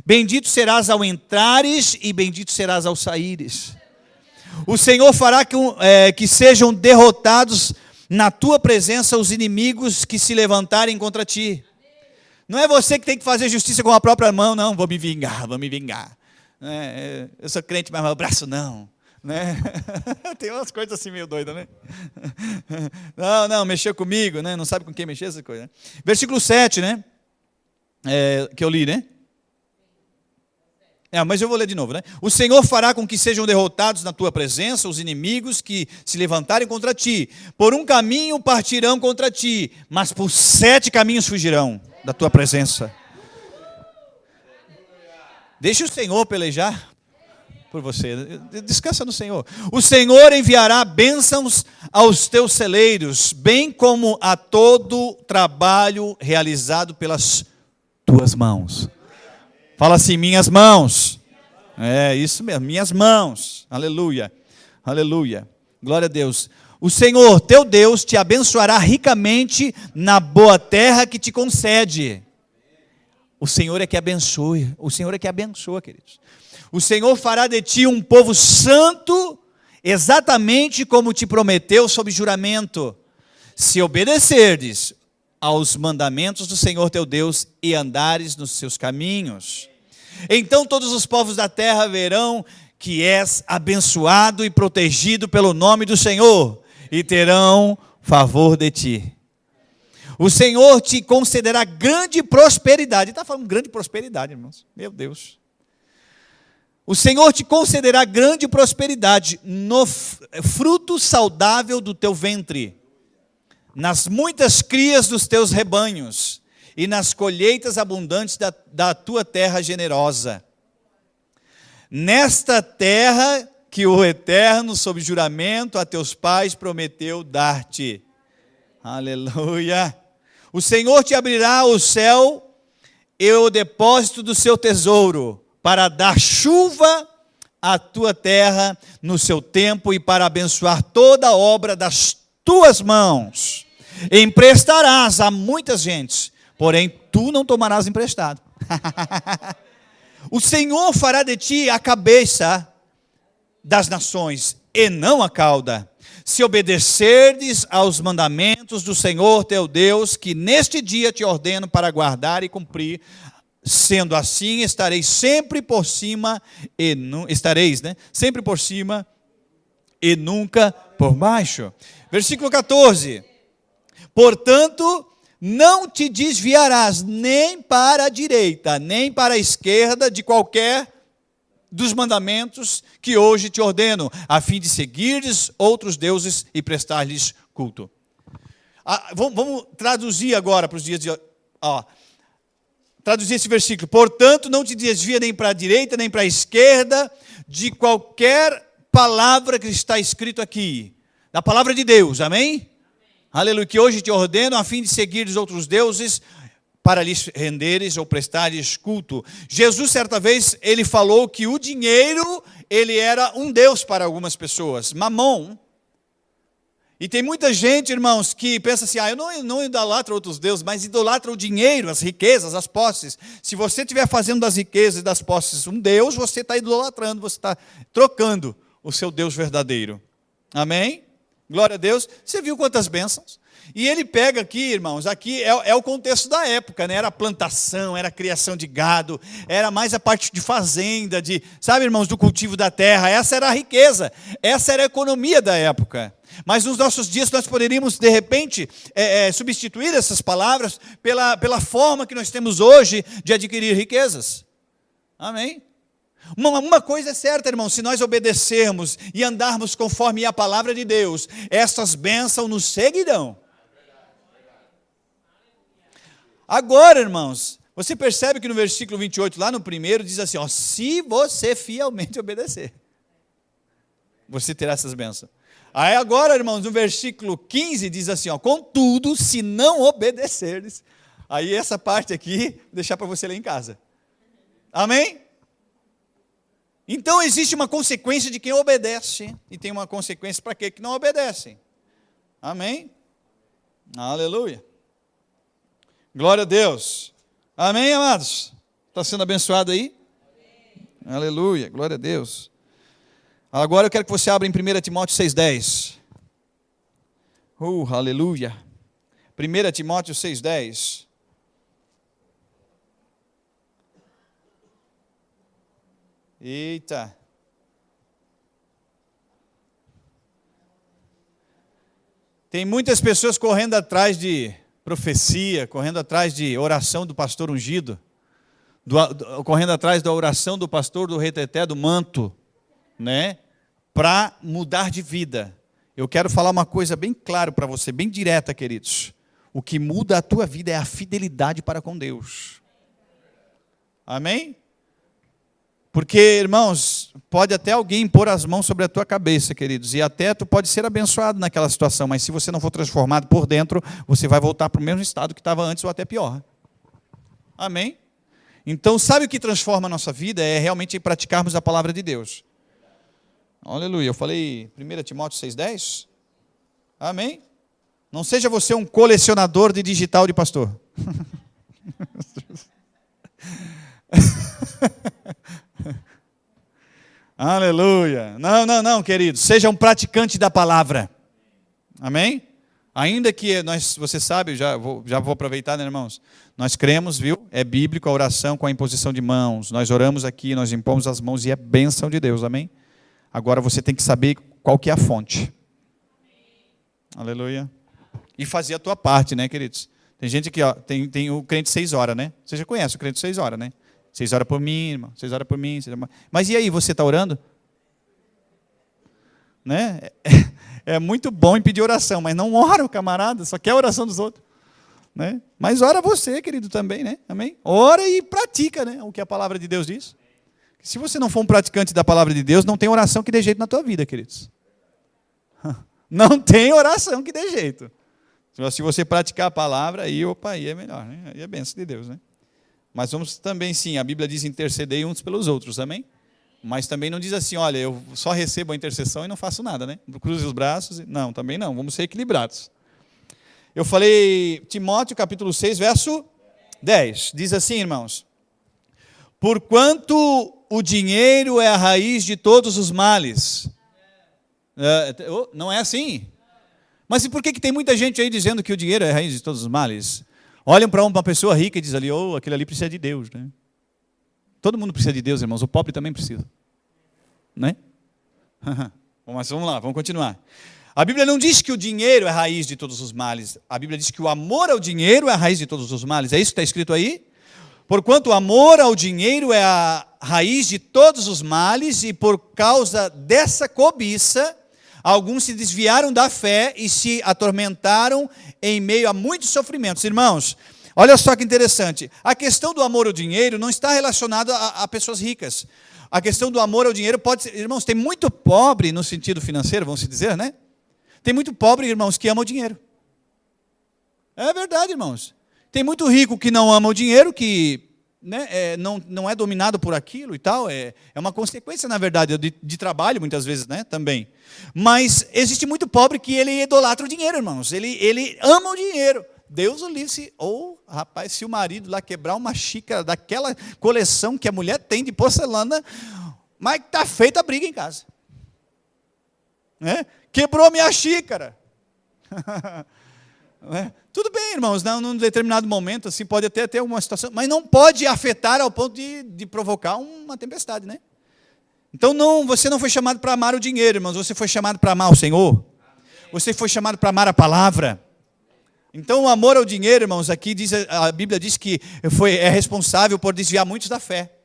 Bendito serás ao entrares e bendito serás ao saíres. O Senhor fará que sejam derrotados na tua presença os inimigos que se levantarem contra ti. Não é você que tem que fazer justiça com a própria mão, não. Vou me vingar. Eu sou crente, mas meu braço não. Né? Tem umas coisas assim meio doidas, né? Não, mexeu comigo, né? Não sabe com quem mexer, essa coisa. Né? Versículo 7, né? Que eu li, né? Mas eu vou ler de novo, né? O Senhor fará com que sejam derrotados na tua presença os inimigos que se levantarem contra ti. Por um caminho partirão contra ti, mas por 7 caminhos fugirão da tua presença. Deixa o Senhor pelejar por você. Descansa no Senhor. O Senhor enviará bênçãos aos teus celeiros, bem como a todo trabalho realizado pelas tuas mãos. Fala assim, minhas mãos. É isso mesmo, minhas mãos. Aleluia. Aleluia. Glória a Deus. O Senhor, teu Deus, te abençoará ricamente na boa terra que te concede. O Senhor é que abençoa. O Senhor é que abençoa, queridos. O Senhor fará de ti um povo santo, exatamente como te prometeu sob juramento, se obedecerdes aos mandamentos do Senhor teu Deus e andares nos seus caminhos. Então todos os povos da terra verão que és abençoado e protegido pelo nome do Senhor, e terão favor de ti. O Senhor te concederá grande prosperidade. Está falando grande prosperidade, irmãos. Meu Deus. O Senhor te concederá grande prosperidade no fruto saudável do teu ventre, nas muitas crias dos teus rebanhos, e nas colheitas abundantes da tua terra generosa. Nesta terra que o Eterno, sob juramento, a teus pais prometeu dar-te. Aleluia. O Senhor te abrirá o céu e o depósito do seu tesouro, para dar chuva à tua terra no seu tempo e para abençoar toda a obra das tuas mãos. Emprestarás a muitas gentes, porém tu não tomarás emprestado. O Senhor fará de ti a cabeça das nações e não a cauda, se obedecerdes aos mandamentos do Senhor teu Deus, que neste dia te ordeno para guardar e cumprir. Sendo assim, estareis sempre por cima sempre por cima e nunca por baixo. Versículo 14. Portanto, não te desviarás nem para a direita, nem para a esquerda de qualquer dos mandamentos que hoje te ordeno, a fim de seguires outros deuses e prestar-lhes culto. Vamos traduzir agora para os dias de... Traduzir esse versículo. Portanto, não te desvia nem para a direita, nem para a esquerda, de qualquer palavra que está escrito aqui. Da palavra de Deus, amém? Aleluia. Que hoje te ordeno, a fim de seguires outros deuses, para lhes renderes ou prestares culto. Jesus, certa vez, ele falou que o dinheiro, ele era um Deus para algumas pessoas. Mamon. E tem muita gente, irmãos, que pensa assim, eu não idolatro outros deuses, mas idolatra o dinheiro, as riquezas, as posses. Se você estiver fazendo das riquezas e das posses um Deus, você está idolatrando, você está trocando o seu Deus verdadeiro. Amém? Glória a Deus. Você viu quantas bênçãos? E ele pega aqui, irmãos, aqui é o contexto da época, né? Era a plantação, era a criação de gado, era mais a parte de fazenda, sabe, irmãos, do cultivo da terra. Essa era a riqueza, essa era a economia da época. Mas nos nossos dias nós poderíamos, de repente, substituir essas palavras pela forma que nós temos hoje de adquirir riquezas. Amém? Uma coisa é certa, irmão, se nós obedecermos e andarmos conforme a palavra de Deus, essas bênçãos nos seguirão. Agora, irmãos, você percebe que no versículo 28, lá no primeiro, diz assim, ó, se você fielmente obedecer, você terá essas bênçãos. Aí agora, irmãos, no versículo 15, diz assim, ó, contudo, se não obedeceres, aí essa parte aqui, vou deixar para você ler em casa. Amém? Então existe uma consequência de quem obedece, e tem uma consequência para aquele que não obedece. Amém? Aleluia. Glória a Deus. Amém, amados? Está sendo abençoado aí? Amém. Aleluia, glória a Deus. Agora eu quero que você abra em 1 Timóteo 6,10. Aleluia. 1 Timóteo 6,10. Eita. Tem muitas pessoas correndo atrás de profecia, correndo atrás de oração do pastor ungido, correndo atrás da oração do pastor do reteté do manto, né? Para mudar de vida. Eu quero falar uma coisa bem clara para você, bem direta, queridos. O que muda a tua vida é a fidelidade para com Deus. Amém? Porque, irmãos, pode até alguém pôr as mãos sobre a tua cabeça, queridos, e até tu pode ser abençoado naquela situação, mas se você não for transformado por dentro, você vai voltar para o mesmo estado que estava antes ou até pior. Amém? Então, sabe o que transforma a nossa vida? É realmente praticarmos a palavra de Deus. Aleluia. Eu falei 1 Timóteo 6,10? Amém? Não seja você um colecionador de digital de pastor. Aleluia. Não, querido. Seja um praticante da palavra. Amém? Ainda que você sabe, já vou aproveitar, né, irmãos? Nós cremos, viu? É bíblico a oração com a imposição de mãos. Nós oramos aqui, nós impomos as mãos e é bênção de Deus. Amém? Agora você tem que saber qual que é a fonte. Aleluia. E fazer a tua parte, né, queridos? Tem gente que, ó, tem o crente 6 horas, né? Você já conhece o crente 6 horas, né? 6 horas por mim, irmão. 6 horas por mim. Mas e aí, você está orando? Né? É muito bom em pedir oração, mas não ora o camarada, só quer a oração dos outros. Né? Mas ora você, querido, também, né? Amém? Ora e pratica, né? O que a palavra de Deus diz. Se você não for um praticante da palavra de Deus, não tem oração que dê jeito na tua vida, queridos. Não tem oração que dê jeito. Se você praticar a palavra, aí é melhor, né? Aí é bênção de Deus, né? Mas vamos também, sim, a Bíblia diz interceder uns pelos outros, amém? Mas também não diz assim, olha, eu só recebo a intercessão e não faço nada, né? Cruze os braços. Não, também não, vamos ser equilibrados. Eu falei, Timóteo capítulo 6, verso 10, diz assim, irmãos, porquanto o dinheiro é a raiz de todos os males. Não é assim? Mas e por que tem muita gente aí dizendo que o dinheiro é a raiz de todos os males? Olham para uma pessoa rica e dizem ali, aquele ali precisa de Deus, né? Todo mundo precisa de Deus, irmãos, o pobre também precisa. Né? Mas vamos lá, vamos continuar. A Bíblia não diz que o dinheiro é a raiz de todos os males. A Bíblia diz que o amor ao dinheiro é a raiz de todos os males. É isso que está escrito aí? Porquanto o amor ao dinheiro é a raiz de todos os males, e por causa dessa cobiça, alguns se desviaram da fé e se atormentaram em meio a muitos sofrimentos. Irmãos, olha só que interessante. A questão do amor ao dinheiro não está relacionada a pessoas ricas. A questão do amor ao dinheiro pode ser... Irmãos, tem muito pobre no sentido financeiro, vamos dizer, né? Tem muito pobre, irmãos, que ama o dinheiro. É verdade, irmãos. Tem muito rico que não ama o dinheiro, que não é dominado por aquilo e tal. É uma consequência, na verdade, de trabalho, muitas vezes, né? Também. Mas existe muito pobre que ele idolatra o dinheiro, irmãos. Ele ama o dinheiro. Deus o livre, rapaz, se o marido lá quebrar uma xícara daquela coleção que a mulher tem de porcelana, mas está feita a briga em casa. né? Quebrou minha xícara. Tudo bem, irmãos, num determinado momento, assim, pode até ter uma situação, mas não pode afetar ao ponto de provocar uma tempestade, né? Então, você não foi chamado para amar o dinheiro, irmãos, você foi chamado para amar o Senhor. Você foi chamado para amar a palavra. Então, o amor ao dinheiro, irmãos, aqui a Bíblia diz que é responsável por desviar muitos da fé.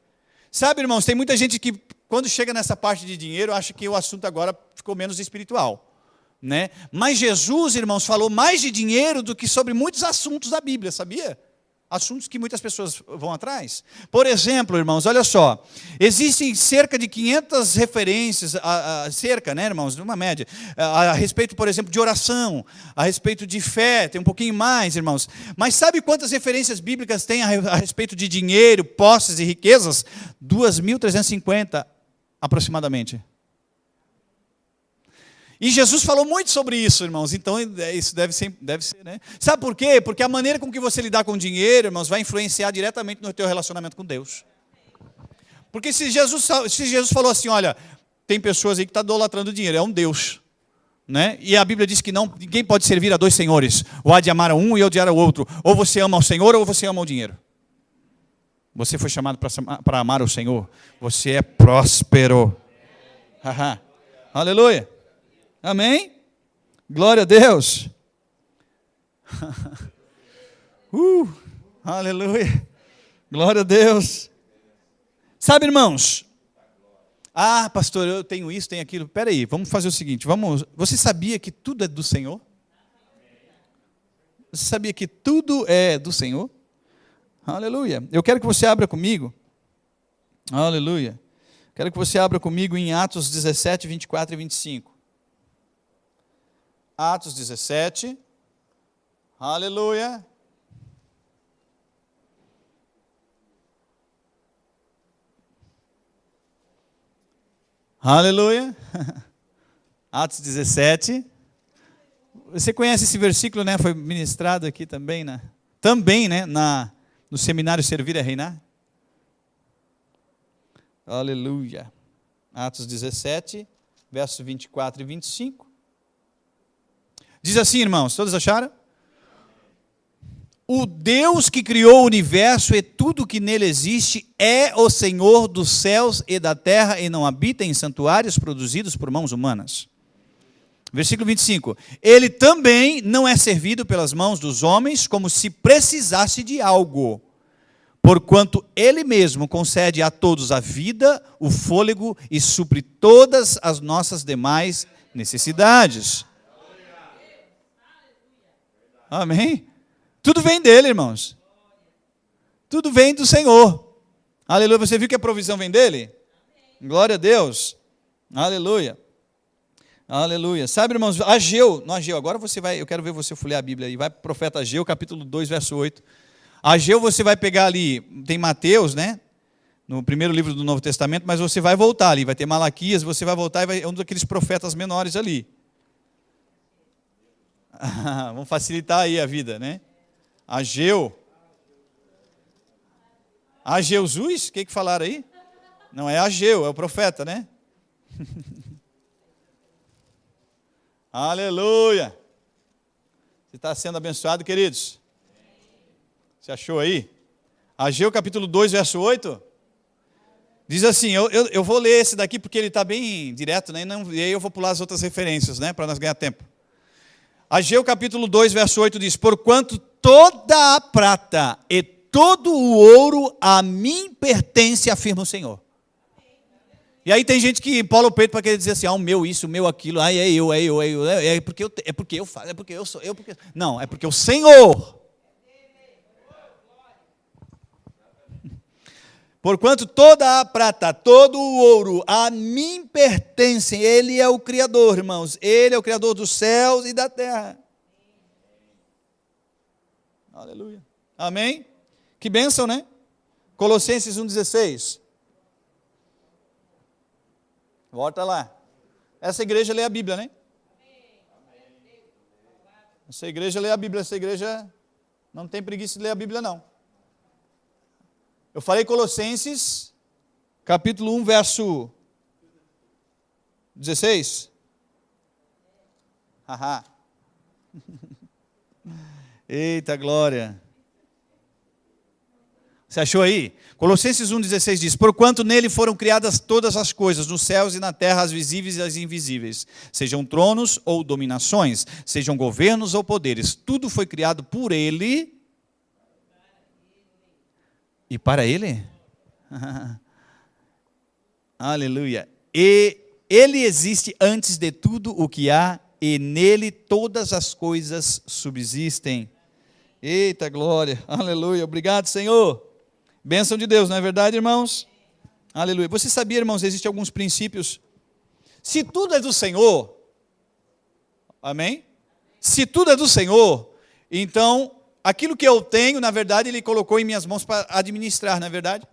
Sabe, irmãos, tem muita gente que, quando chega nessa parte de dinheiro, acha que o assunto agora ficou menos espiritual, né? Mas Jesus, irmãos, falou mais de dinheiro do que sobre muitos assuntos da Bíblia, sabia? Assuntos que muitas pessoas vão atrás. Por exemplo, irmãos, olha só, existem cerca de 500 referências, cerca, né, irmãos, numa média, a respeito, por exemplo, de oração, a respeito de fé, tem um pouquinho mais, irmãos. Mas sabe quantas referências bíblicas tem a respeito de dinheiro, posses e riquezas? 2.350, aproximadamente. E Jesus falou muito sobre isso, irmãos, então isso deve ser, né? Sabe por quê? Porque a maneira com que você lidar com o dinheiro, irmãos, vai influenciar diretamente no teu relacionamento com Deus. Porque se Jesus falou assim, olha, tem pessoas aí que estão idolatrando dinheiro, é um Deus, né? E a Bíblia diz que ninguém pode servir a dois senhores, ou há de amar a um e odiar ao outro, ou você ama o Senhor ou você ama o dinheiro. Você foi chamado para amar o Senhor, você é próspero. Aleluia. Amém? Glória a Deus. Aleluia. Glória a Deus. Sabe, irmãos? Pastor, eu tenho isso, tenho aquilo. Espera aí, vamos fazer o seguinte. Você sabia que tudo é do Senhor? Você sabia que tudo é do Senhor? Aleluia. Eu quero que você abra comigo. Aleluia. Quero que você abra comigo em Atos 17, 24 e 25. Atos 17, aleluia. Aleluia. Atos 17. Você conhece esse versículo, né? Foi ministrado aqui também, né? Também, né? No seminário Servir a Reinar. Aleluia. Atos 17, versos 24 e 25. Diz assim, irmãos, todos acharam? O Deus que criou o universo e tudo que nele existe é o Senhor dos céus e da terra e não habita em santuários produzidos por mãos humanas. Versículo 25. Ele também não é servido pelas mãos dos homens como se precisasse de algo, porquanto ele mesmo concede a todos a vida, o fôlego e supre todas as nossas demais necessidades. Amém? Tudo vem dele, irmãos. Tudo vem do Senhor. Aleluia. Você viu que a provisão vem dele? Glória a Deus. Aleluia. Aleluia. Sabe, irmãos, Ageu, agora eu quero ver você folhear a Bíblia aí. Vai para o profeta Ageu, capítulo 2, verso 8. Ageu você vai pegar ali, tem Mateus, né? No primeiro livro do Novo Testamento, mas você vai voltar ali, vai ter Malaquias, você vai voltar e é um daqueles profetas menores ali. Vamos facilitar aí a vida, né? Ageu. Ageusus? O que falaram aí? Não, é Ageu, é o profeta, né? Aleluia. Você está sendo abençoado, queridos? Você achou aí? Ageu capítulo 2, verso 8. Diz assim, eu vou ler esse daqui porque ele está bem direto, né? E aí eu vou pular as outras referências, né? Para nós ganhar tempo. Ageu capítulo 2, verso 8 diz, porquanto toda a prata e todo o ouro a mim pertence, afirma o Senhor. E aí tem gente que empola o peito para querer dizer assim, o meu isso, o meu aquilo, é porque eu faço, é porque eu sou, Não, é porque o Senhor. Porquanto toda a prata, todo o ouro a mim pertencem. Ele é o Criador, irmãos. Ele é o Criador dos céus e da terra. Aleluia. Amém? Que bênção, né? Colossenses 1,16. Volta lá. Essa igreja lê a Bíblia, né? Essa igreja lê a Bíblia. Essa igreja não tem preguiça de ler a Bíblia, não. Eu falei Colossenses, capítulo 1, verso 16. Haha. Eita glória. Você achou aí? Colossenses 1,16 diz: porquanto nele foram criadas todas as coisas, nos céus e na terra, as visíveis e as invisíveis, sejam tronos ou dominações, sejam governos ou poderes, tudo foi criado por ele e para ele. Aleluia. E ele existe antes de tudo o que há, e nele todas as coisas subsistem. Eita glória, aleluia, obrigado Senhor. Bênção de Deus, não é verdade, irmãos? Aleluia. Você sabia, irmãos, existem alguns princípios. Se tudo é do Senhor, amém? Se tudo é do Senhor, então, aquilo que eu tenho, na verdade, Ele colocou em minhas mãos para administrar, não é verdade?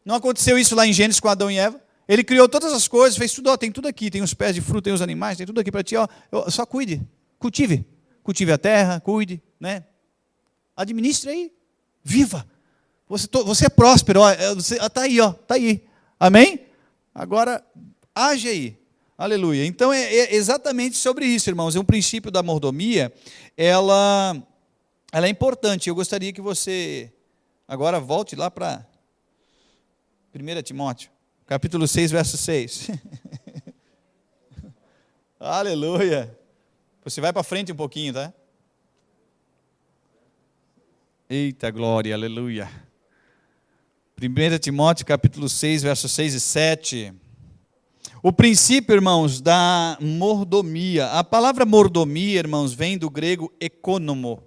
Não aconteceu isso lá em Gênesis com Adão e Eva? Ele criou todas as coisas, fez tudo, ó, tem tudo aqui, tem os pés de fruta, tem os animais, tem tudo aqui para ti, ó, só cuide, cultive a terra, cuide, né? Administre aí, viva. Você é próspero, está aí, está aí. Amém? Agora, age aí. Aleluia. Então, é exatamente sobre isso, irmãos. É um princípio da mordomia, ela é importante. Eu gostaria que você agora volte lá para 1 Timóteo, capítulo 6, verso 6. Aleluia. Você vai para frente um pouquinho, tá? Eita glória, aleluia. 1 Timóteo capítulo 6, versos 6 e 7. O princípio, irmãos, da mordomia. A palavra mordomia, irmãos, vem do grego economo,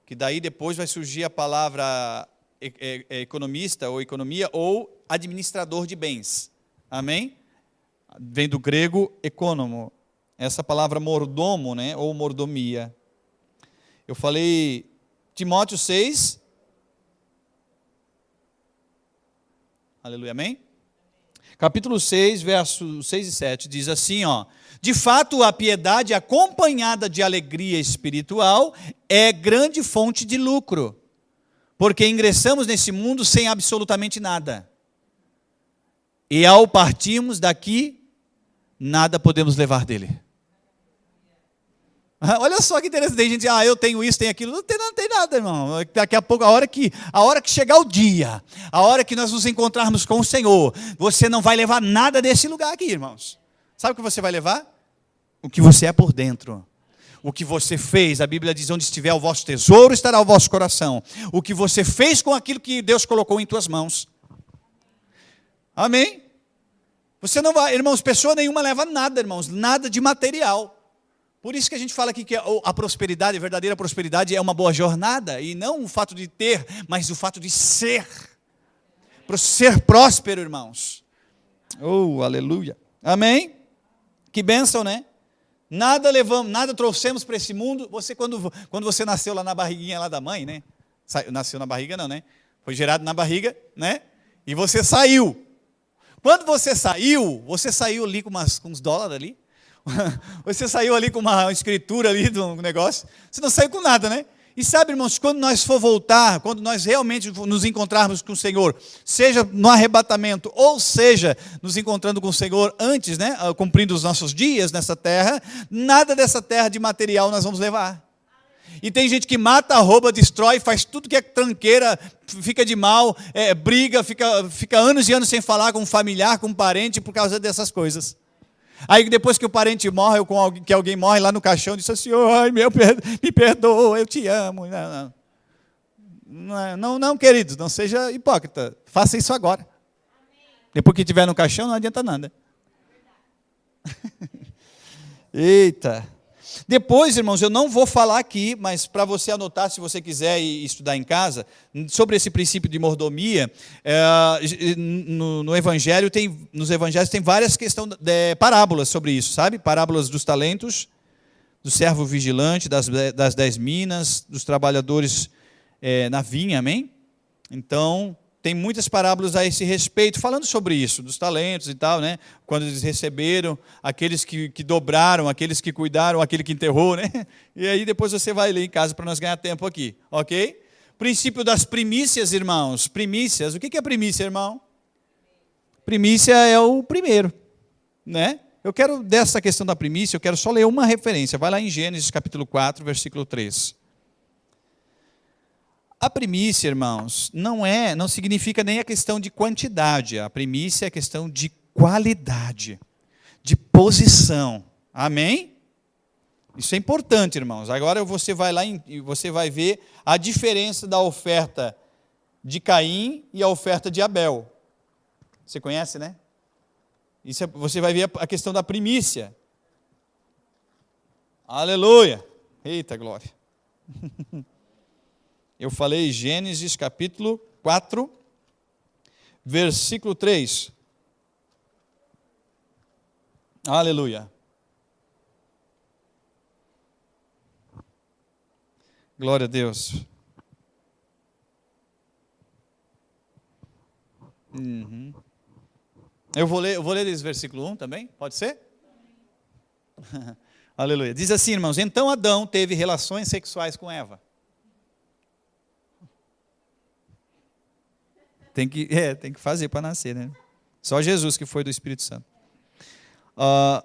que daí depois vai surgir a palavra economista ou economia ou administrador de bens. Amém? Vem do grego economo. Essa palavra mordomo, né, ou mordomia. Eu falei Timóteo 6. Aleluia, amém? Capítulo 6, versos 6 e 7, diz assim, ó: de fato, a piedade acompanhada de alegria espiritual é grande fonte de lucro, porque ingressamos nesse mundo sem absolutamente nada. E ao partirmos daqui, nada podemos levar dele. Olha só que interessante, tem gente diz, eu tenho isso, tenho aquilo, não tem nada, irmão. Daqui a pouco, a hora que chegar o dia, a hora que nós nos encontrarmos com o Senhor, você não vai levar nada desse lugar aqui, irmãos. Sabe o que você vai levar? O que você é por dentro. O que você fez, a Bíblia diz, onde estiver o vosso tesouro, estará o vosso coração. O que você fez com aquilo que Deus colocou em tuas mãos. Amém? Você não vai, irmãos, pessoa nenhuma leva nada, irmãos, nada de material. Por isso que a gente fala aqui que a prosperidade, a verdadeira prosperidade é uma boa jornada, e não o fato de ter, mas o fato de ser. Ser próspero, irmãos. Oh, aleluia. Amém? Que bênção, né? Nada trouxemos para esse mundo. Você, quando você nasceu lá na barriguinha lá da mãe, né? Nasceu na barriga não, né? Foi gerado na barriga, né? E você saiu. Quando você saiu ali com uns dólares ali. Você saiu ali com uma escritura ali do negócio, você não saiu com nada, né? E sabe, irmãos, quando nós for voltar, quando nós realmente nos encontrarmos com o Senhor, seja no arrebatamento, ou seja, nos encontrando com o Senhor antes, né, cumprindo os nossos dias nessa terra, nada dessa terra de material nós vamos levar. E tem gente que mata, rouba, destrói, faz tudo que é tranqueira, fica de mal, briga, fica anos e anos sem falar com um familiar, com um parente, por causa dessas coisas. Aí depois que o parente morre, ou que alguém morre lá no caixão, diz assim, ai, me perdoa, eu te amo. Não, queridos, não seja hipócrita, faça isso agora. Depois que estiver no caixão, não adianta nada. Eita. Depois, irmãos, eu não vou falar aqui, mas para você anotar, se você quiser estudar em casa, sobre esse princípio de mordomia, nos evangelhos tem várias parábolas sobre isso, sabe? Parábolas dos talentos, do servo vigilante, das 10 minas, dos trabalhadores na vinha, amém? Então, tem muitas parábolas a esse respeito, falando sobre isso, dos talentos e tal, né? Quando eles receberam, aqueles que dobraram, aqueles que cuidaram, aquele que enterrou, né? E aí depois você vai ler em casa para nós ganhar tempo aqui, ok? Princípio das primícias, irmãos. Primícias, o que é primícia, irmão? Primícia é o primeiro, né? Eu quero, dessa questão da primícia, eu quero só ler uma referência. Vai lá em Gênesis capítulo 4, versículo 3. A primícia, irmãos, não significa nem a questão de quantidade. A primícia é a questão de qualidade, de posição. Amém? Isso é importante, irmãos. Agora você vai lá e você vai ver a diferença da oferta de Caim e a oferta de Abel. Você conhece, né? Você vai ver a questão da primícia. Aleluia! Eita glória! Eu falei Gênesis capítulo 4, versículo 3. Aleluia! Glória a Deus. Eu vou ler esse versículo 1 também, pode ser? Aleluia. Diz assim, irmãos, então Adão teve relações sexuais com Eva. Tem que fazer para nascer, né? Só Jesus que foi do Espírito Santo.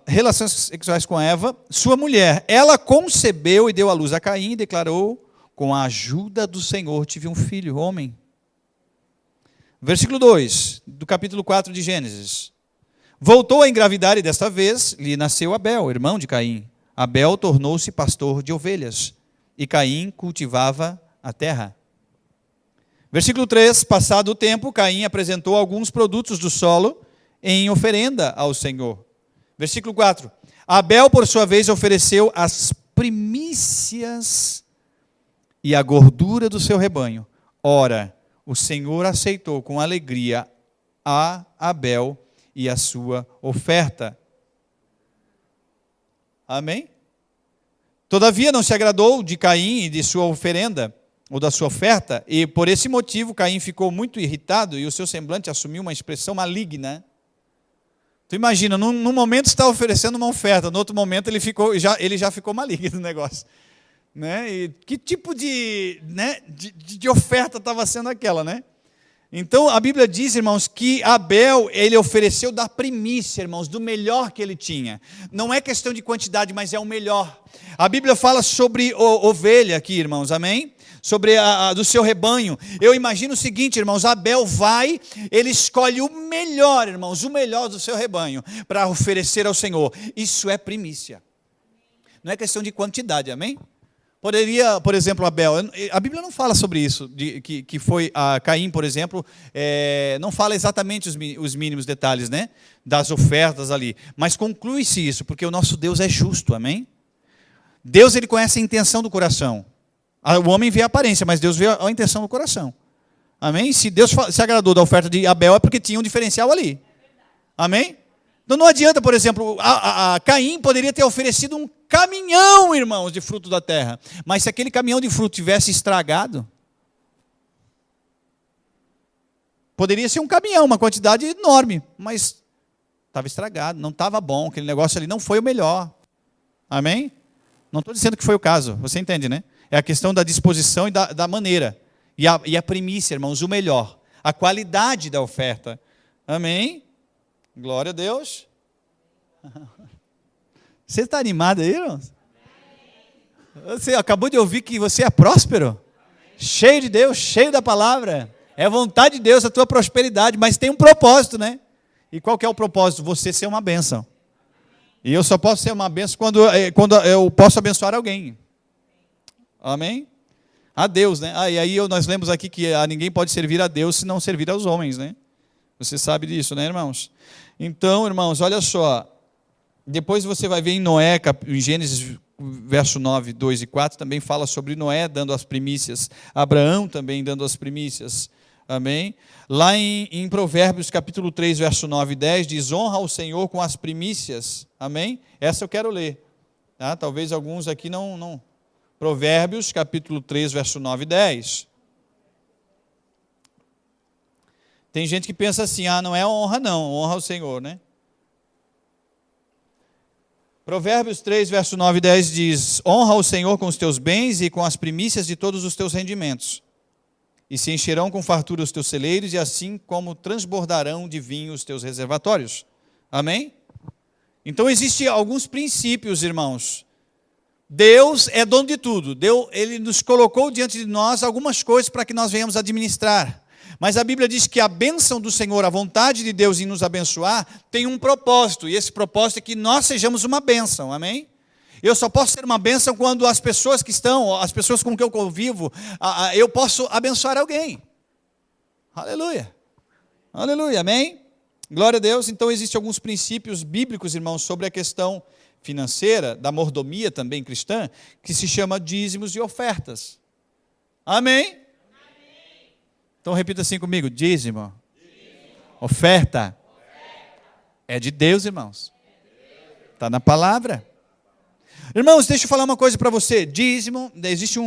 Relações sexuais com Eva, sua mulher. Ela concebeu e deu à luz a Caim e declarou, com a ajuda do Senhor tive um filho, homem. Versículo 2, do capítulo 4 de Gênesis. Voltou a engravidar e desta vez lhe nasceu Abel, irmão de Caim. Abel tornou-se pastor de ovelhas e Caim cultivava a terra. Versículo 3, passado o tempo, Caim apresentou alguns produtos do solo em oferenda ao Senhor. Versículo 4, Abel, por sua vez, ofereceu as primícias e a gordura do seu rebanho. Ora, o Senhor aceitou com alegria a Abel e a sua oferta. Amém? Todavia não se agradou de Caim e de sua oferenda, ou da sua oferta, e por esse motivo Caim ficou muito irritado e o seu semblante assumiu uma expressão maligna. Tu imagina, num momento está oferecendo uma oferta, no outro momento ele já ficou maligno no negócio. Né? E que tipo de oferta estava sendo aquela, né? Então a Bíblia diz, irmãos, que Abel, ele ofereceu da primícia, irmãos, do melhor que ele tinha. Não é questão de quantidade, mas é o melhor. A Bíblia fala sobre ovelha aqui, irmãos, amém? Sobre do seu rebanho. Eu imagino o seguinte, irmãos, Abel ele escolhe o melhor, irmãos, o melhor do seu rebanho, para oferecer ao Senhor. Isso é primícia. Não é questão de quantidade, amém? Poderia, por exemplo, Abel, a Bíblia não fala sobre isso, que foi a Caim, por exemplo, não fala exatamente os mínimos detalhes, né, das ofertas ali, mas conclui-se isso, porque o nosso Deus é justo, amém? Deus, ele conhece a intenção do coração. O homem vê a aparência, mas Deus vê a intenção do coração. Amém? Se Deus se agradou da oferta de Abel, é porque tinha um diferencial ali. Amém? Então não adianta, por exemplo, a Caim poderia ter oferecido um caminhão, irmãos, de fruto da terra. Mas se aquele caminhão de fruto tivesse estragado, poderia ser um caminhão, uma quantidade enorme, mas estava estragado, não estava bom, aquele negócio ali não foi o melhor. Amém? Não estou dizendo que foi o caso, você entende, né? É a questão da disposição e da maneira. E a primícia, irmãos, o melhor. A qualidade da oferta. Amém? Glória a Deus. Você está animado aí, irmãos? Você acabou de ouvir que você é próspero? Cheio de Deus, cheio da palavra. É vontade de Deus a tua prosperidade, mas tem um propósito, né? E qual que é o propósito? Você ser uma bênção. E eu só posso ser uma bênção quando eu posso abençoar alguém. Amém? A Deus, né? E aí nós lemos aqui que ninguém pode servir a Deus se não servir aos homens, né? Você sabe disso, né, irmãos? Então, irmãos, olha só. Depois você vai ver em Noé, em Gênesis, verso 9, 2 e 4, também fala sobre Noé dando as primícias. Abraão também dando as primícias. Amém? Lá em Provérbios, capítulo 3, verso 9 e 10, diz, honra ao Senhor com as primícias. Amém? Essa eu quero ler. Tá? Talvez alguns aqui não. Provérbios, capítulo 3, verso 9 e 10. Tem gente que pensa assim, não é honra não, honra ao Senhor, né? Provérbios 3, verso 9 e 10 diz, honra ao Senhor com os teus bens e com as primícias de todos os teus rendimentos. E se encherão com fartura os teus celeiros, e assim como transbordarão de vinho os teus reservatórios. Amém? Então existem alguns princípios, irmãos. Deus é dono de tudo. Ele nos colocou diante de nós algumas coisas para que nós venhamos administrar. Mas a Bíblia diz que a bênção do Senhor, a vontade de Deus em nos abençoar, tem um propósito. E esse propósito é que nós sejamos uma bênção. Amém? Eu só posso ser uma bênção quando as pessoas que estão, as pessoas com quem eu convivo, eu posso abençoar alguém. Aleluia. Aleluia. Amém? Glória a Deus. Então existem alguns princípios bíblicos, irmãos, sobre a questão financeira, da mordomia também cristã, que se chama dízimos e ofertas. Amém? Então repita assim comigo: dízimo, oferta, é de Deus, irmãos. Está na palavra. Irmãos, deixa eu falar uma coisa para você. Dízimo, existe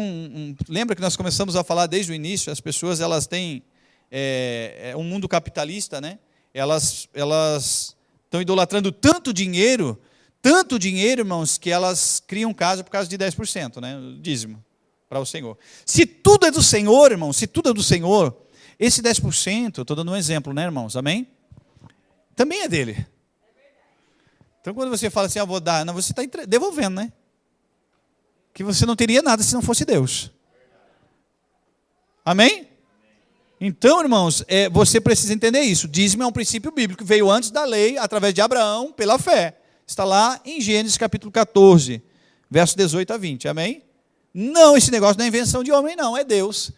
lembra que nós começamos a falar desde o início, as pessoas elas têm um mundo capitalista, né? Elas estão idolatrando tanto dinheiro, irmãos, que elas criam casa por causa de 10%, né? Dízimo para o Senhor. Se tudo é do Senhor, irmão, se tudo é do Senhor, esse 10%, estou dando um exemplo, né, irmãos? Amém? Também é dele. Então, quando você fala assim, vou dar, não, você está devolvendo, né? Que você não teria nada se não fosse Deus. Amém? Então, irmãos, você precisa entender isso. Dízimo é um princípio bíblico que veio antes da lei, através de Abraão, pela fé. Está lá em Gênesis capítulo 14, verso 18 a 20. Amém? Não, esse negócio não é invenção de homem, não, é Deus.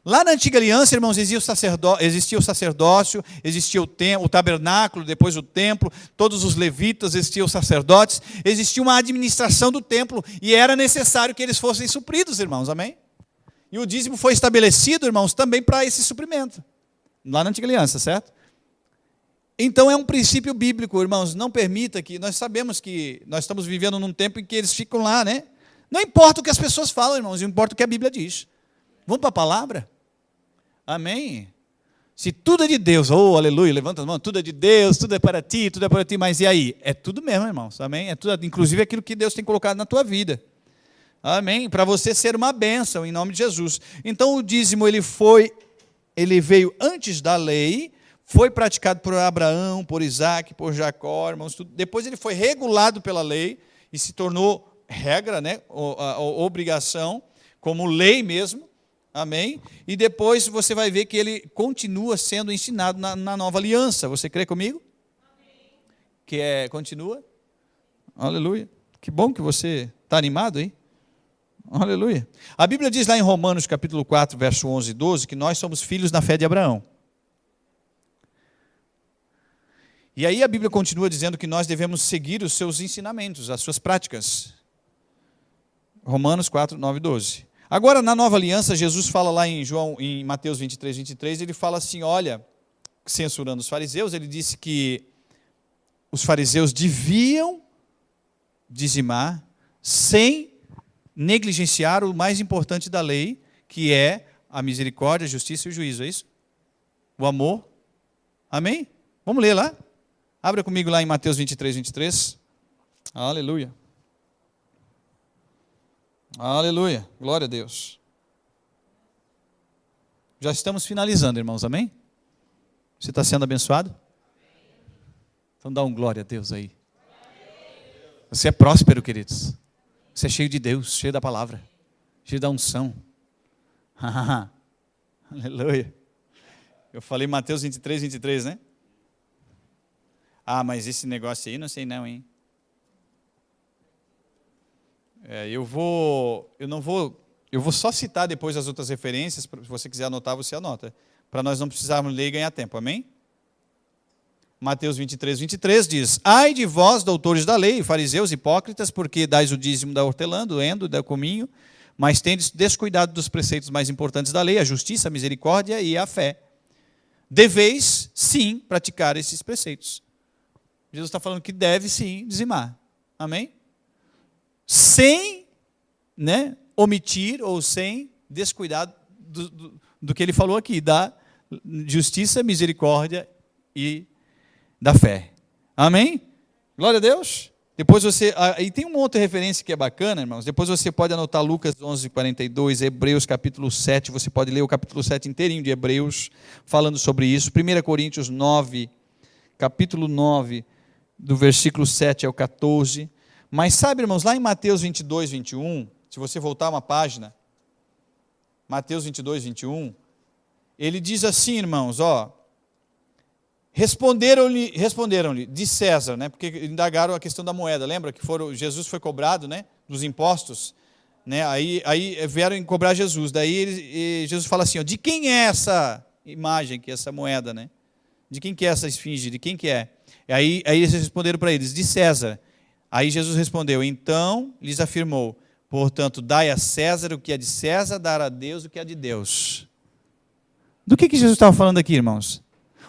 Lá na antiga aliança, irmãos, existia o sacerdócio, existia o tabernáculo, depois o templo, todos os levitas, existiam os sacerdotes, existia uma administração do templo e era necessário que eles fossem supridos, irmãos, amém? E o dízimo foi estabelecido, irmãos, também para esse suprimento, lá na antiga aliança, certo? Então é um princípio bíblico, irmãos, não permita que, nós sabemos que nós estamos vivendo num tempo em que eles ficam lá, né? Não importa o que as pessoas falam, irmãos, importa o que a Bíblia diz. Vamos para a palavra? Amém? Se tudo é de Deus, aleluia, levanta as mãos, tudo é de Deus, tudo é para ti, mas e aí? É tudo mesmo, irmãos, amém? É tudo, inclusive aquilo que Deus tem colocado na tua vida, amém? Para você ser uma bênção, em nome de Jesus. Então o dízimo, ele veio antes da lei, foi praticado por Abraão, por Isaac, por Jacó, irmãos, tudo. Depois ele foi regulado pela lei e se tornou regra, né? Obrigação, como lei mesmo. Amém? E depois você vai ver que ele continua sendo ensinado na nova aliança. Você crê comigo? Amém. Continua? Aleluia. Que bom que você está animado, hein? Aleluia. A Bíblia diz lá em Romanos capítulo 4, verso 11 e 12, que nós somos filhos na fé de Abraão. E aí a Bíblia continua dizendo que nós devemos seguir os seus ensinamentos, as suas práticas. Romanos 4, 9 e 12. Agora, na nova aliança, Jesus fala lá em Mateus 23, 23, ele fala assim, olha, censurando os fariseus, ele disse que os fariseus deviam dizimar sem negligenciar o mais importante da lei, que é a misericórdia, a justiça e o juízo, é isso? O amor. Amém? Vamos ler lá? Abra comigo lá em Mateus 23, 23. Aleluia. Aleluia, glória a Deus. Já estamos finalizando, irmãos, amém? Você está sendo abençoado? Então dá um glória a Deus aí. Você é próspero, queridos. Você é cheio de Deus, cheio da palavra, cheio da unção. Aleluia. Eu falei Mateus 23, 23, né? Mas esse negócio aí, não sei não, hein? Eu vou só citar depois as outras referências, se você quiser anotar, você anota, para nós não precisarmos ler e ganhar tempo, amém? Mateus 23, 23 diz, ai de vós, doutores da lei, fariseus hipócritas, porque dais o dízimo da hortelã, do endo, do cominho, mas tendes descuidado dos preceitos mais importantes da lei, a justiça, a misericórdia e a fé. Deveis, sim, praticar esses preceitos. Jesus está falando que deve, sim, dizimar, amém? Sem omitir ou sem descuidar do que ele falou aqui, da justiça, misericórdia e da fé. Amém? Glória a Deus. Depois e tem uma outra referência que é bacana, irmãos. Depois você pode anotar Lucas 11, 42, Hebreus capítulo 7, você pode ler o capítulo 7 inteirinho de Hebreus, falando sobre isso. 1 Coríntios 9, capítulo 9, do versículo 7 ao 14. Mas sabe, irmãos, lá em Mateus 22, 21, se você voltar uma página, Mateus 22, 21, ele diz assim, irmãos, responderam-lhe de César, né, porque indagaram a questão da moeda, lembra que Jesus foi cobrado, né, dos impostos, né, aí vieram cobrar Jesus, daí Jesus fala assim, de quem é essa imagem, que é essa moeda, né, de quem que é essa esfinge, de quem que é? Aí eles responderam para eles, de César. Aí Jesus respondeu, então lhes afirmou, portanto, dai a César o que é de César, dar a Deus o que é de Deus. Do que Jesus estava falando aqui, irmãos?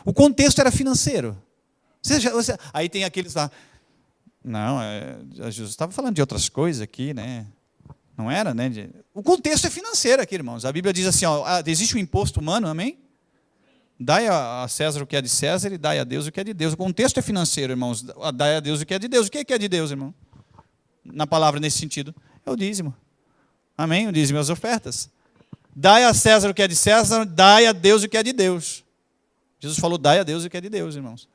O contexto era financeiro. Aí tem aqueles lá, não, Jesus estava falando de outras coisas aqui, né? Não era, né? O contexto é financeiro aqui, irmãos. A Bíblia diz assim, existe um imposto humano, amém? Dai a César o que é de César e dai a Deus o que é de Deus. O contexto é financeiro, irmãos. Dai a Deus o que é de Deus. O que é de Deus, irmão? Na palavra, nesse sentido, é o dízimo. Amém? O dízimo e as ofertas. Dai a César o que é de César, dai a Deus o que é de Deus. Jesus falou, dai a Deus o que é de Deus, irmãos.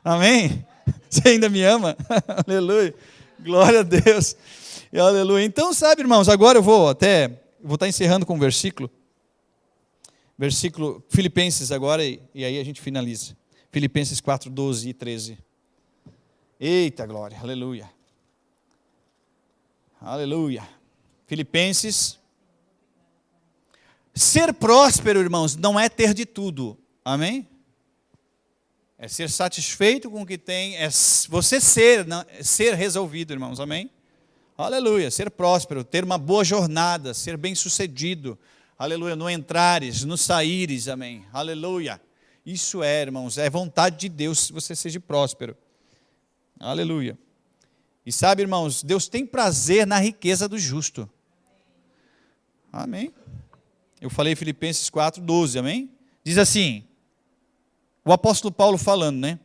Amém? Você ainda me ama? Aleluia. Glória a Deus. E aleluia. Então, sabe, irmãos, agora eu vou estar encerrando com um versículo Filipenses agora, e aí a gente finaliza. Filipenses 4, 12 e 13. Eita glória, aleluia. Aleluia. Filipenses. Ser próspero, irmãos, não é ter de tudo. Amém? É ser satisfeito com o que tem, é você ser resolvido, irmãos. Amém? Aleluia. Ser próspero, ter uma boa jornada, ser bem-sucedido. Aleluia, no entrares, no saíres, amém, aleluia, isso irmãos, é vontade de Deus que você seja próspero, aleluia, e sabe, irmãos, Deus tem prazer na riqueza do justo, amém, eu falei Filipenses 4, 12, amém, diz assim, o apóstolo Paulo falando, né,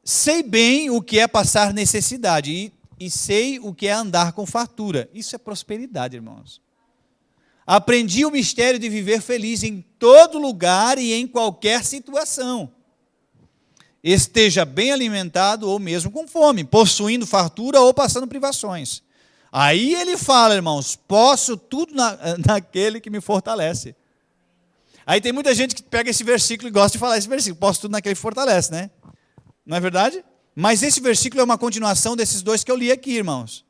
sei bem o que é passar necessidade, e sei o que é andar com fartura, isso é prosperidade, irmãos. Aprendi o mistério de viver feliz em todo lugar e em qualquer situação. Esteja bem alimentado ou mesmo com fome, possuindo fartura ou passando privações. Aí ele fala, irmãos, posso tudo naquele que me fortalece. Aí tem muita gente que pega esse versículo e gosta de falar esse versículo, posso tudo naquele que fortalece, né? Não é verdade? Mas esse versículo é uma continuação desses dois que eu li aqui, irmãos.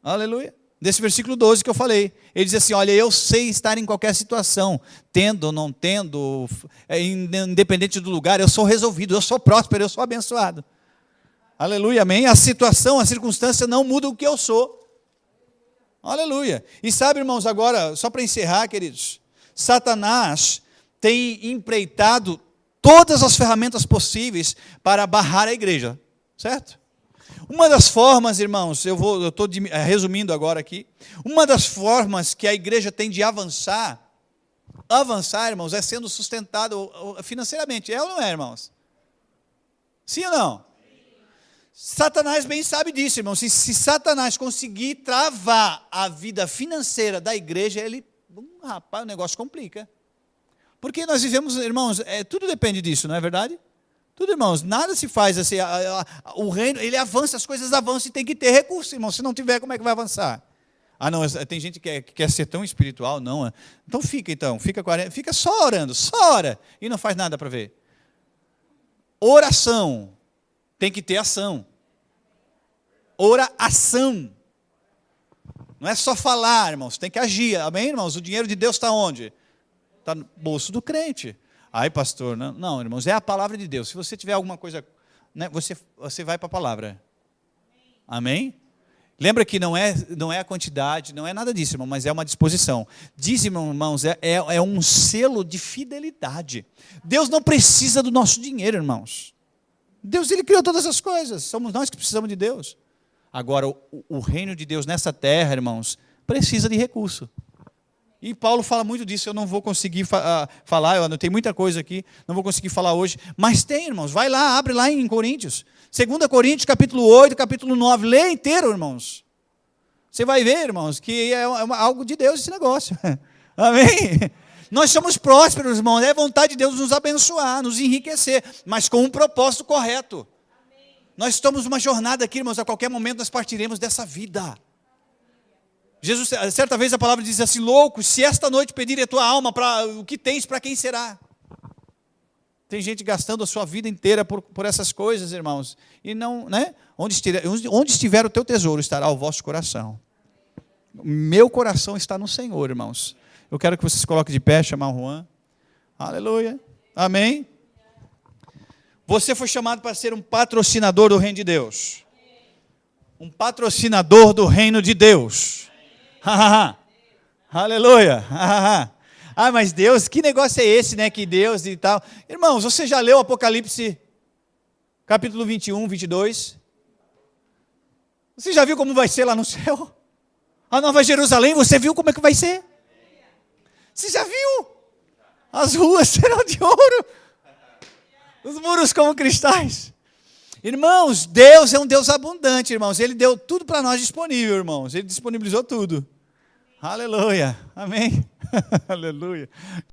Aleluia. Desse versículo 12 que eu falei, ele diz assim, olha, eu sei estar em qualquer situação, tendo ou não tendo, independente do lugar, eu sou resolvido, eu sou próspero, eu sou abençoado. Aleluia, amém? A situação, a circunstância não muda o que eu sou. Aleluia. E sabe, irmãos, agora, só para encerrar, queridos, Satanás tem empreitado todas as ferramentas possíveis para barrar a igreja, certo? Uma das formas, irmãos, eu estou resumindo agora aqui, uma das formas que a igreja tem de avançar, irmãos, é sendo sustentado financeiramente, é ou não é, irmãos? Sim ou não? Satanás bem sabe disso, irmãos, se Satanás conseguir travar a vida financeira da igreja, rapaz, o negócio complica, porque nós vivemos, irmãos, tudo depende disso, não é verdade? Tudo, irmãos, nada se faz assim, o reino, ele avança, as coisas avançam e tem que ter recurso, irmãos, se não tiver, como é que vai avançar? Não, tem gente que quer ser tão espiritual, não, então fica só orando, só ora, e não faz nada para ver. Oração, tem que ter ação, oração, não é só falar, irmãos, tem que agir, amém, irmãos? O dinheiro de Deus está onde? Está no bolso do crente. Ai, pastor, não, irmãos, é a palavra de Deus. Se você tiver alguma coisa, né, você vai para a palavra. Amém? Lembra que não é a quantidade, não é nada disso, irmão, mas é uma disposição. Dízimo, irmãos, é um selo de fidelidade. Deus não precisa do nosso dinheiro, irmãos. Deus, ele criou todas as coisas. Somos nós que precisamos de Deus. Agora, o reino de Deus nessa terra, irmãos, precisa de recurso. E Paulo fala muito disso, eu não vou conseguir falar, eu anotei muita coisa aqui, não vou conseguir falar hoje, mas tem, irmãos, vai lá, abre lá em Coríntios, 2 Coríntios, capítulo 8, capítulo 9, lê inteiro, irmãos. Você vai ver, irmãos, que é algo de Deus esse negócio. Amém? Nós somos prósperos, irmãos. É vontade de Deus nos abençoar, nos enriquecer, mas com um propósito correto. Nós estamos numa jornada aqui, irmãos. A qualquer momento nós partiremos dessa vida. Jesus, certa vez a palavra diz assim: louco, se esta noite pedir a tua alma, para o que tens, para quem será? Tem gente gastando a sua vida inteira por essas coisas, irmãos. E não, né? Onde estiver o teu tesouro, estará o vosso coração. Meu coração está no Senhor, irmãos. Eu quero que vocês coloquem de pé, chamar o Juan. Aleluia. Amém. Você foi chamado para ser um patrocinador do reino de Deus. Um patrocinador do reino de Deus. Aleluia. Ah, mas Deus, que negócio é esse, né? Que Deus e tal. Irmãos, você já leu Apocalipse, capítulo 21, 22? Você já viu como vai ser lá no céu? A Nova Jerusalém, você viu como é que vai ser? Você já viu? As ruas serão de ouro. Os muros como cristais. Irmãos, Deus é um Deus abundante, irmãos. Ele deu tudo para nós disponível, irmãos. Ele disponibilizou tudo. Aleluia. Amém. Aleluia.